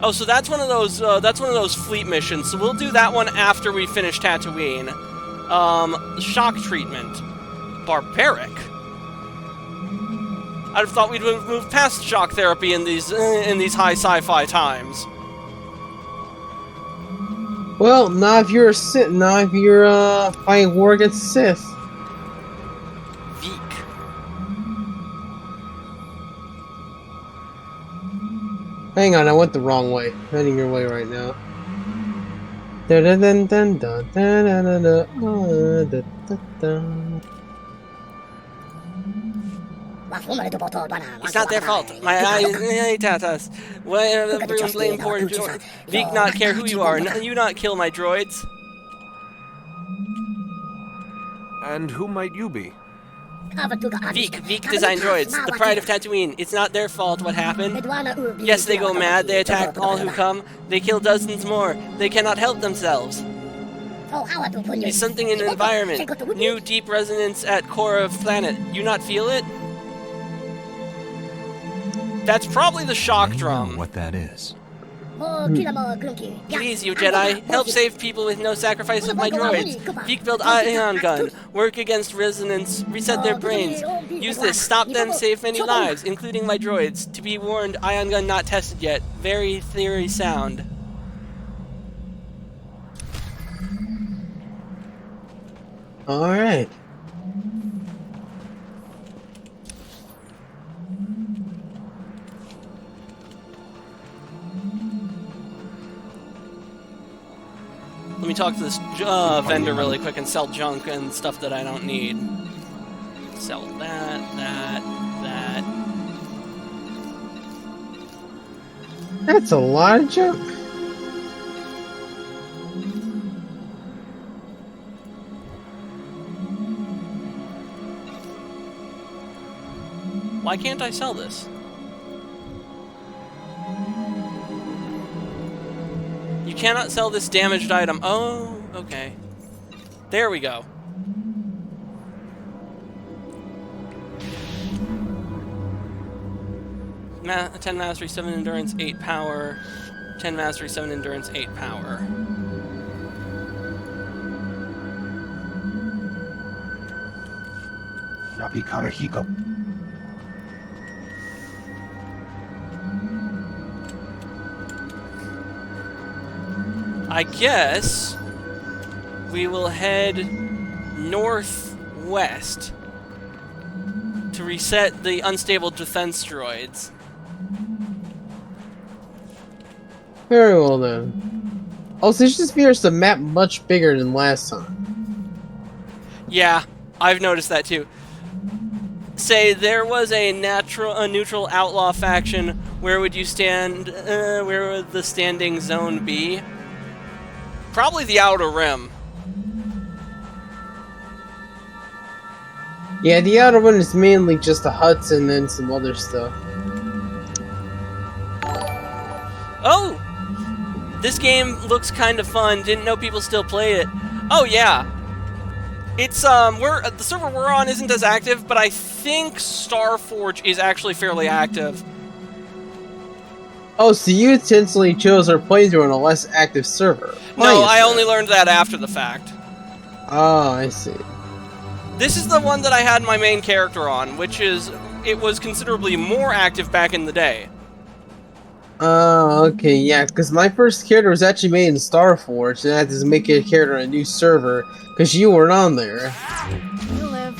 Oh, so that's one of those fleet missions. So we'll do that one after we finish Tatooine. Shock treatment. Barbaric. I'd have thought we'd move past shock therapy in these high sci-fi times. Well, not if you're a Sith. Not if you're fighting war against Sith. Veek. Hang on, I went the wrong way. I'm heading your way right now. It's not their fault. My eyes taught us. Why everyone blame poor droids? Veek not care who you are. You not kill my droids. And who might you be? Veek designed droids. The pride of Tatooine. It's not their fault what happened. Yes, they go mad. They attack all who come. They kill dozens more. They cannot help themselves. It's something in the environment. New deep resonance at core of planet. You not feel it? That's probably the shock drum. What that is. Please, you Jedi, help save people with no sacrifice of my droids. Veek build ion gun. Work against resonance. Reset their brains. Use this. Stop them. Save many lives, including my droids. To be warned, ion gun not tested yet. Very theory sound. Alright. Let me talk to this vendor really quick and sell junk and stuff that I don't need. Sell that. That's a lot of junk. Why can't I sell this? You cannot sell this damaged item. Oh, okay. There we go. 10 mastery, 7 endurance, 8 power. 10 mastery, 7 endurance, 8 power. I guess we will head northwest to reset the unstable defense droids. Very well then. Also, this just appears the map much bigger than last time. Yeah, I've noticed that too. say there was a neutral outlaw faction, where would you stand? Where would the standing zone be? Probably the Outer Rim. Yeah, the Outer Rim is mainly just the huts and then some other stuff. Oh! This game looks kind of fun. Didn't know people still play it. Oh yeah. It's the server we're on isn't as active, but I think Starforge is actually fairly active. Oh, so you intentionally chose our playthrough on a less active server? No, I only learned that after the fact. Oh, I see. This is the one that I had my main character on, which is it was considerably more active back in the day. Oh, okay, yeah, because my first character was actually made in Starforge, and I had to make a character on a new server, because you weren't on there. You live.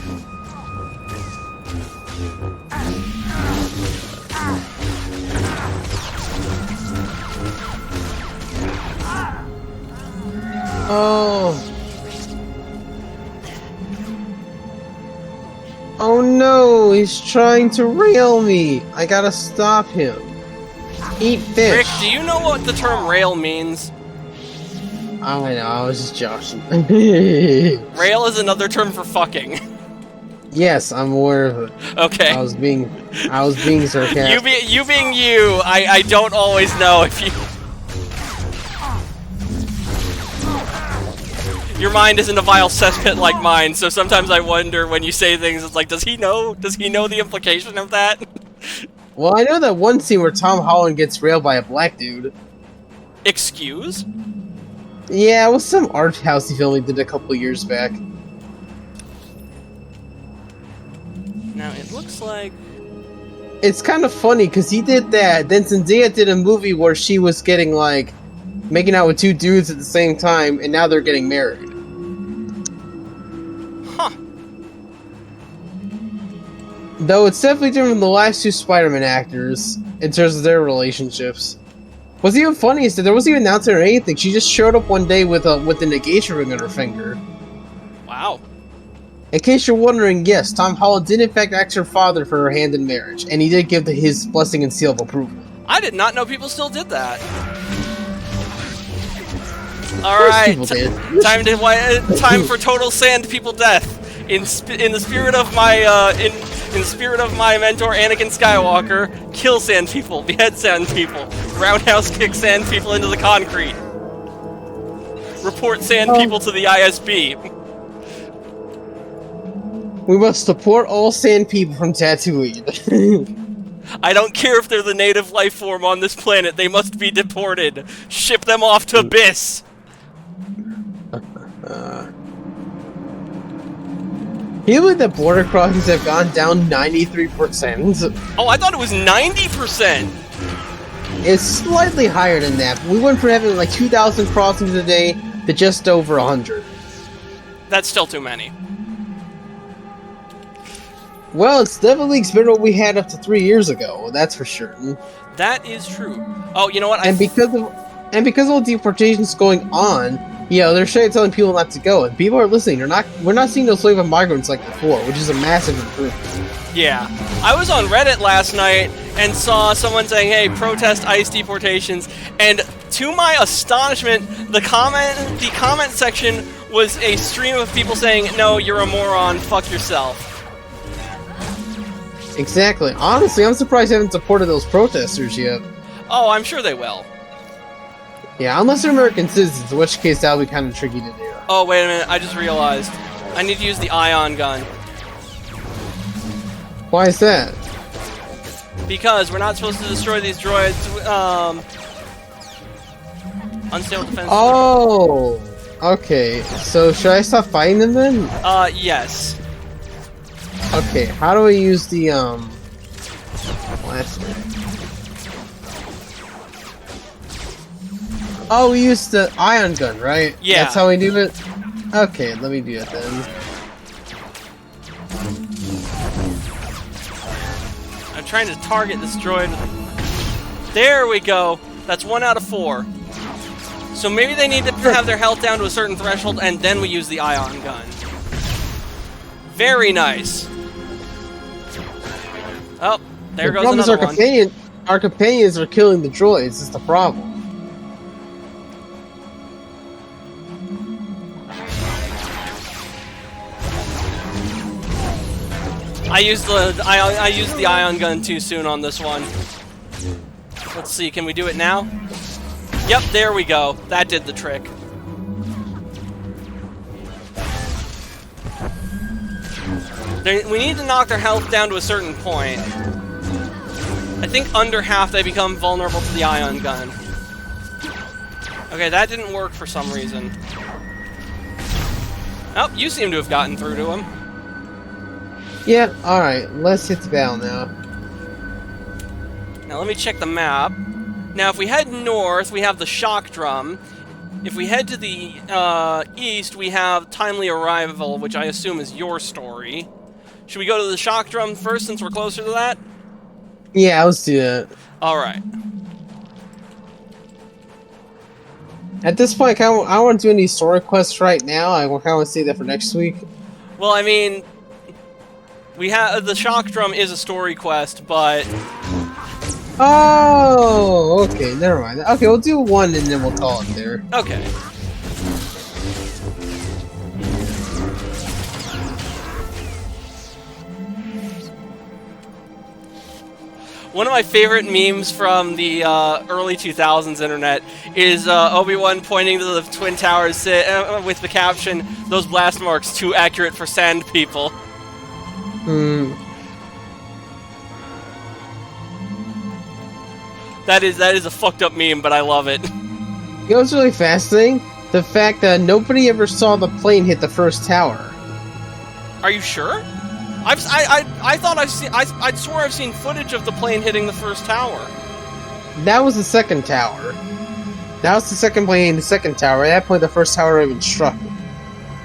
Oh. Oh no, he's trying to rail me. I gotta stop him. Eat fish. Rick, do you know what the term rail means? I know, I was just joshing. Rail is another term for fucking. Yes, I'm aware of it. Okay. I was being sarcastic. You being you, I don't always know if you... Your mind isn't a vile cesspit like mine, so sometimes I wonder when you say things, it's like, does he know? Does he know the implication of that? Well, I know that one scene where Tom Holland gets railed by a black dude. Excuse? Yeah, it was some art housey film he did a couple years back. Now, it looks like... It's kind of funny, because he did that, then Zendaya did a movie where she was getting, like, making out with two dudes at the same time, and now they're getting married. Huh. Though it's definitely different from the last two Spider-Man actors, in terms of their relationships. What's even funny is that there wasn't even an announcement or anything, she just showed up one day with an engagement ring on her finger. Wow. In case you're wondering, yes, Tom Holland did in fact ask her father for her hand in marriage, and he did give his blessing and seal of approval. I did not know people still did that. Alright, time for total sand people death. In the spirit of my in spirit of my mentor Anakin Skywalker, kill sand people, behead sand people, roundhouse kick sand people into the concrete. Report sand people to the ISB. We must support all sand people from Tatooine. I don't care if they're the native life form on this planet, they must be deported. Ship them off to Abyss. Can you believe that border crossings have gone down 93%? Oh, I thought it was 90%! It's slightly higher than that, but we went from having like 2,000 crossings a day to just over 100. That's still too many. Well, it's definitely better than what we had up to 3 years ago, that's for sure. That is true. Oh, you know what? And because all deportations going on, you know, they're straight telling people not to go, and people are listening. We're not seeing those wave of migrants like before, which is a massive improvement. Yeah. I was on Reddit last night and saw someone saying, hey, protest ICE deportations, and to my astonishment, the comment section was a stream of people saying, no, you're a moron, fuck yourself. Exactly. Honestly, I'm surprised they haven't supported those protesters yet. Oh, I'm sure they will. Yeah, unless they're American citizens, in which case that would be kind of tricky to do. Oh, wait a minute, I just realized. I need to use the ion gun. Why is that? Because we're not supposed to destroy these droids, unstable defense. Oh! Okay, so should I stop fighting them then? Yes. Okay, how do I use the, blaster? Oh, we used the ion gun, right? Yeah. That's how we do it? Okay, let me do it then. I'm trying to target this droid. There we go. That's 1 out of 4. So maybe they need to have their health down to a certain threshold, and then we use the ion gun. Very nice. Oh, there The goes problem is another one. our companions are killing the droids. Is the problem? I used the ion gun too soon on this one. Let's see, can we do it now? Yep, there we go. That did the trick. We need to knock their health down to a certain point. I think under half they become vulnerable to the ion gun. Okay, that didn't work for some reason. Oh, you seem to have gotten through to him. Yeah, alright, let's hit the battle now. Now let me check the map. Now if we head north, we have the shockdrum. If we head to the east, we have timely arrival, which I assume is your story. Should we go to the shockdrum first since we're closer to that? Yeah, let's do that. Alright. At this point, I don't want to do any story quests right now. I kind of want to save that for next week. Well, I mean, we have the shockdrum is a story quest, but oh, okay, never mind. Okay, we'll do one and then we'll call it there. Okay. One of my favorite memes from the early 2000s internet is Obi-Wan pointing to the Twin Towers with the caption, "Those blast marks too accurate for sand people." That is a fucked up meme, but I love it. You know what's really fascinating? The fact that nobody ever saw the plane hit the first tower. Are you sure? I swore I've seen footage of the plane hitting the first tower. That was the second tower. That was the second plane in the second tower. At that point, the first tower even struck.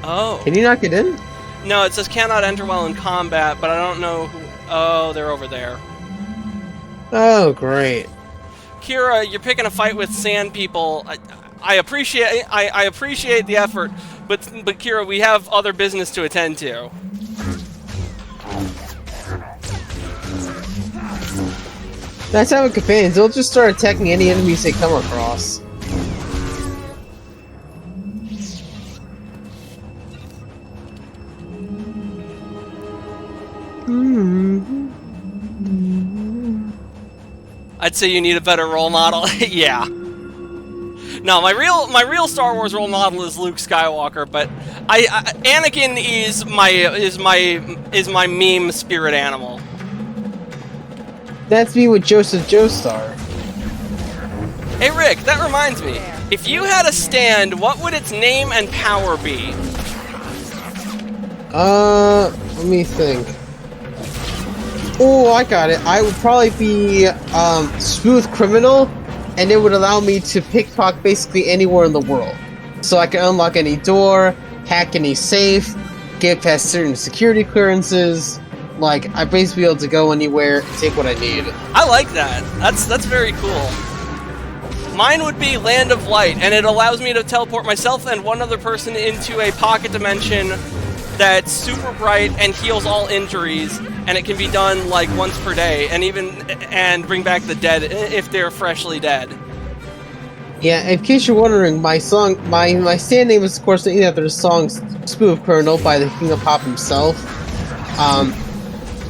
Oh. Can you not get in? No, it says cannot enter while in combat, but I don't know who. Oh, they're over there. Oh, great. Kira, you're picking a fight with sand people. I appreciate the effort, but Kira, we have other business to attend to. That's how with companions, they'll just start attacking any enemies they come across. I'd say you need a better role model. Yeah. No, my real Star Wars role model is Luke Skywalker, but Anakin is my meme spirit animal. That's me with Joseph Joestar. Hey Rick, that reminds me. If you had a stand, what would its name and power be? Let me think. Oh, I got it. I would probably be Smooth Criminal, and it would allow me to pickpocket basically anywhere in the world. So I can unlock any door, hack any safe, get past certain security clearances. Like, I'd basically be able to go anywhere and take what I need. I like that. That's very cool. Mine would be Land of Light, and it allows me to teleport myself and one other person into a pocket dimension that's super bright and heals all injuries, and it can be done like once per day, and bring back the dead if they're freshly dead. Yeah, in case you're wondering, my stand name is of course named after the song Smooth Criminal by the King of Pop himself.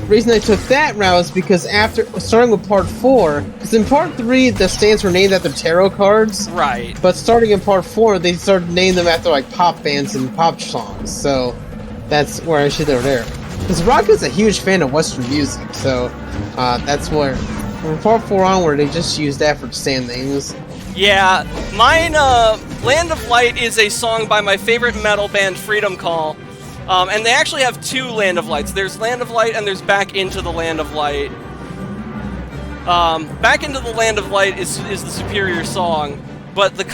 Reason I took that route is because after starting with part 4, because in part 3 the stands were named after tarot cards, right? But starting in part 4, they started naming them after like pop bands and pop songs. So that's where I should go there. Because Rock is a huge fan of Western music, so that's where from part 4 onward they just used that for stand names. Yeah, mine. Land of Light is a song by my favorite metal band, Freedom Call. And they actually have 2 Land of Lights. There's Land of Light and there's Back Into the Land of Light. Back Into the Land of Light is the superior song, but the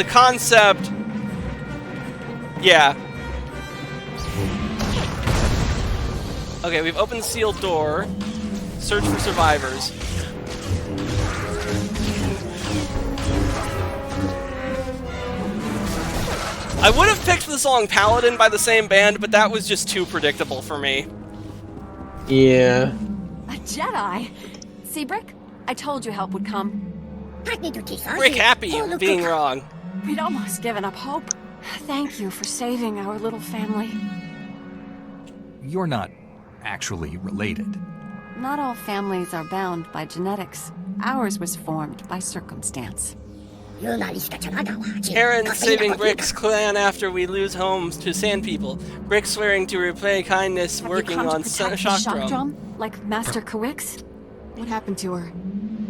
concept, yeah. Okay, we've opened the sealed door. Search for survivors. I would have picked the song Paladin by the same band, but that was just too predictable for me. Yeah. A Jedi? See, Brick? I told you help would come. Rick happy being wrong. We'd almost given up hope. Thank you for saving our little family. You're not actually related. Not all families are bound by genetics. Ours was formed by circumstance. Aaron saving Brick's clan after we lose homes to Sand People. Brick swearing to repay kindness, working on shockdrum. Like Master Kawix? What happened to her?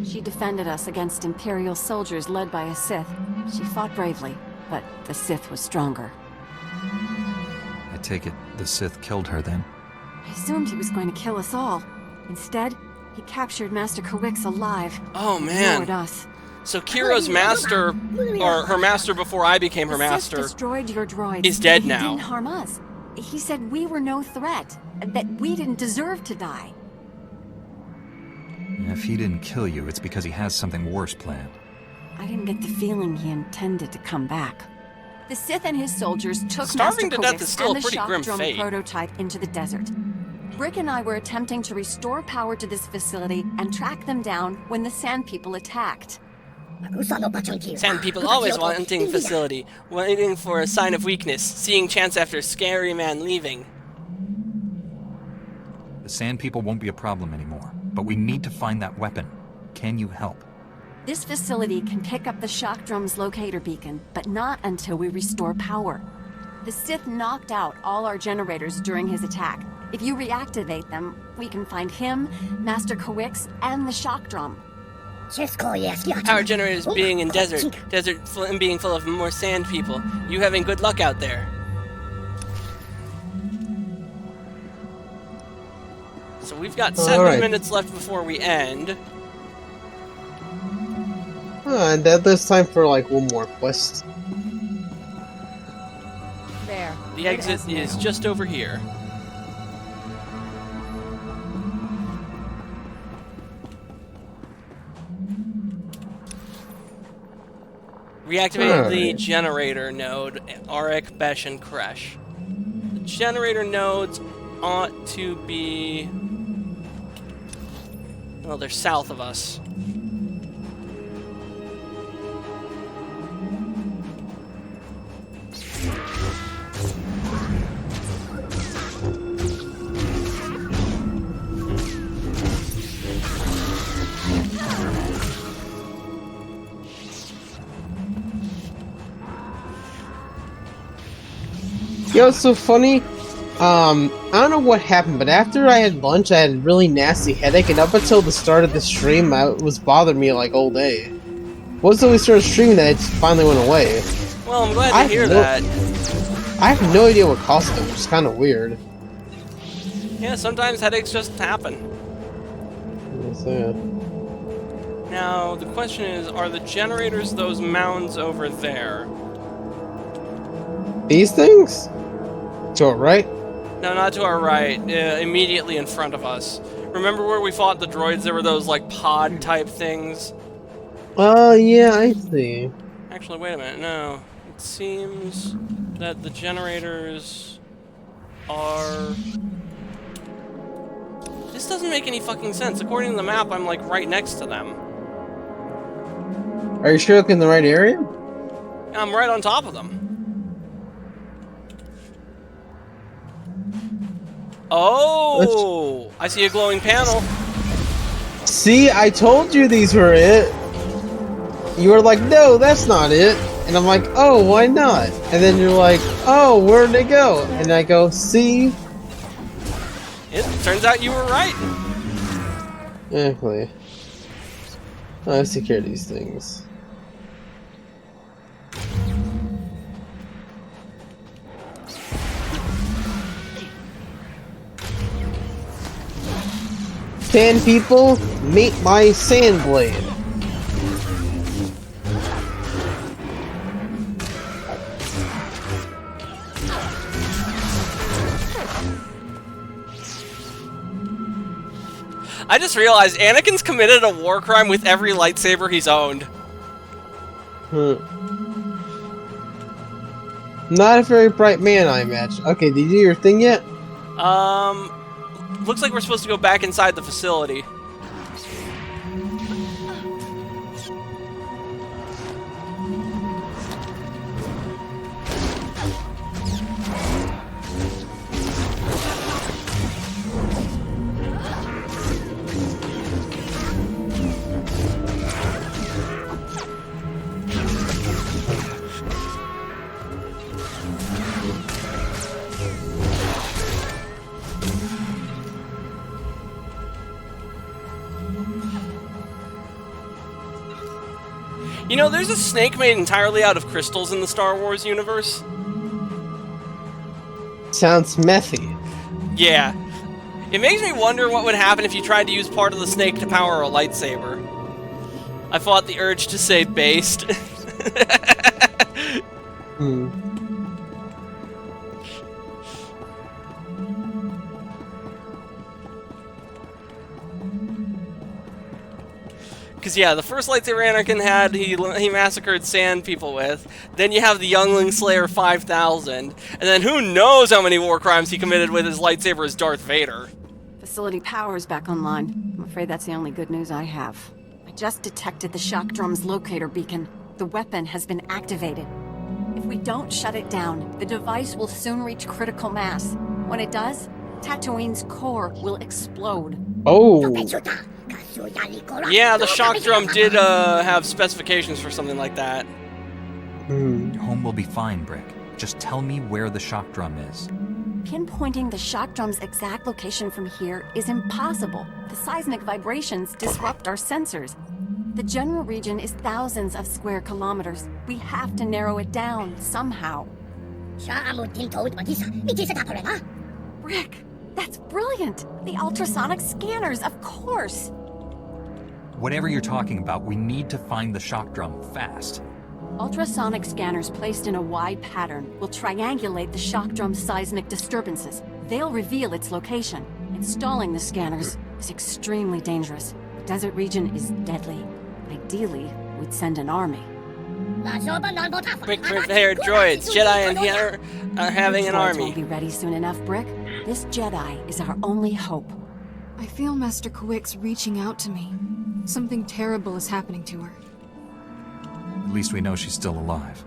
She defended us against Imperial soldiers led by a Sith. She fought bravely, but the Sith was stronger. I take it the Sith killed her then? I assumed he was going to kill us all. Instead, he captured Master Kawix alive. Oh man. Ignored us. So Kiro's master, or her master before I became her master, destroyed your droids, is dead he now. He didn't harm us. He said we were no threat, that we didn't deserve to die. If he didn't kill you, it's because he has something worse planned. I didn't get the feeling he intended to come back. The Sith and his soldiers took Starving Master to death Kawix is still and a the pretty grim shockdrum fate. prototype into the desert. Brick and I were attempting to restore power to this facility and track them down when the Sand People attacked. Sand People always wanting facility, waiting for a sign of weakness, seeing chance after scary man leaving. The Sand People won't be a problem anymore, but we need to find that weapon. Can you help? This facility can pick up the shockdrum's locator beacon, but not until we restore power. The Sith knocked out all our generators during his attack. If you reactivate them, we can find him, Master Kawix, and the shockdrum. Power generators being in desert being full of more Sand People. You having good luck out there. So we've got 7 minutes left before we end. And there's time for like one more quest. There. The exit is just over here. Reactivate the generator node, Arik, Besh, and Kresh. The generator nodes ought to be... well, they're south of us. Yo, it's so funny. I don't know what happened, but after I had lunch, I had a really nasty headache, and up until the start of the stream, it was bothering me like all day. Once we started streaming that, it just finally went away. Well, I'm glad to hear that. I have no idea what caused it, which is kind of weird. Yeah, sometimes headaches just happen. Now, the question is, are the generators those mounds over there? These things? To our right? No, not to our right. Immediately in front of us. Remember where we fought the droids? There were those, like, pod-type things? Oh, yeah, I see. Actually, wait a minute. No. It seems that the generators are... This doesn't make any fucking sense. According to the map, I'm, like, right next to them. Are you sure you're in the right area? I'm right on top of them. Oh! I see a glowing panel. See, I told you these were it. You were like, no, that's not it. And I'm like, oh, why not? And then you're like, oh, where'd they go? And I go, see? It turns out you were right. Exactly. Let's take care of these things. Sand people, meet my sand blade. I just realized Anakin's committed a war crime with every lightsaber he's owned. Not a very bright man, I imagine. Okay, did you do your thing yet? Looks like we're supposed to go back inside the facility. You know, there's a snake made entirely out of crystals in the Star Wars universe. Sounds methy. Yeah. It makes me wonder what would happen if you tried to use part of the snake to power a lightsaber. I fought the urge to say based. Because, yeah, the first lightsaber Anakin had, he massacred sand people with. Then you have the Youngling Slayer 5000. And then who knows how many war crimes he committed with his lightsaber as Darth Vader. Facility power's back online. I'm afraid that's the only good news I have. I just detected the shockdrum's locator beacon. The weapon has been activated. If we don't shut it down, the device will soon reach critical mass. When it does, Tatooine's core will explode. Oh. Yeah, the shock drum did have specifications for something like that. Your home will be fine, Brick. Just tell me where the shock drum is. Pinpointing the shock drum's exact location from here is impossible. The seismic vibrations disrupt our sensors. The general region is thousands of square kilometers. We have to narrow it down somehow. Brick, that's brilliant! The ultrasonic scanners, of course! Whatever you're talking about, we need to find the shock drum fast. Ultrasonic scanners placed in a wide pattern will triangulate the shock drum's seismic disturbances. They'll reveal its location. Installing the scanners is extremely dangerous. The desert region is deadly. Ideally, we'd send an army. Quick prepared droids. Jedi in here are having an army. Won't be ready soon enough, Brick. This Jedi is our only hope. I feel Master Quick's reaching out to me. Something terrible is happening to her. At least we know she's still alive.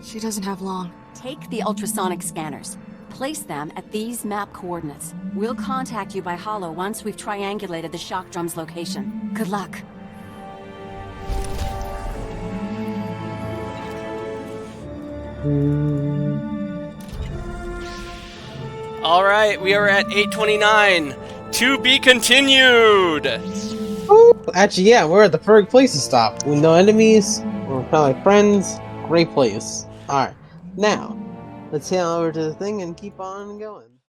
She doesn't have long. Take the ultrasonic scanners. Place them at these map coordinates. We'll contact you by holo once we've triangulated the shock drum's location. Good luck. Alright, we are at 8:29. To be continued! Actually, yeah, we're at the perfect place to stop. With no enemies, we're kind of like friends. Great place. Alright, now, let's head over to the thing and keep on going.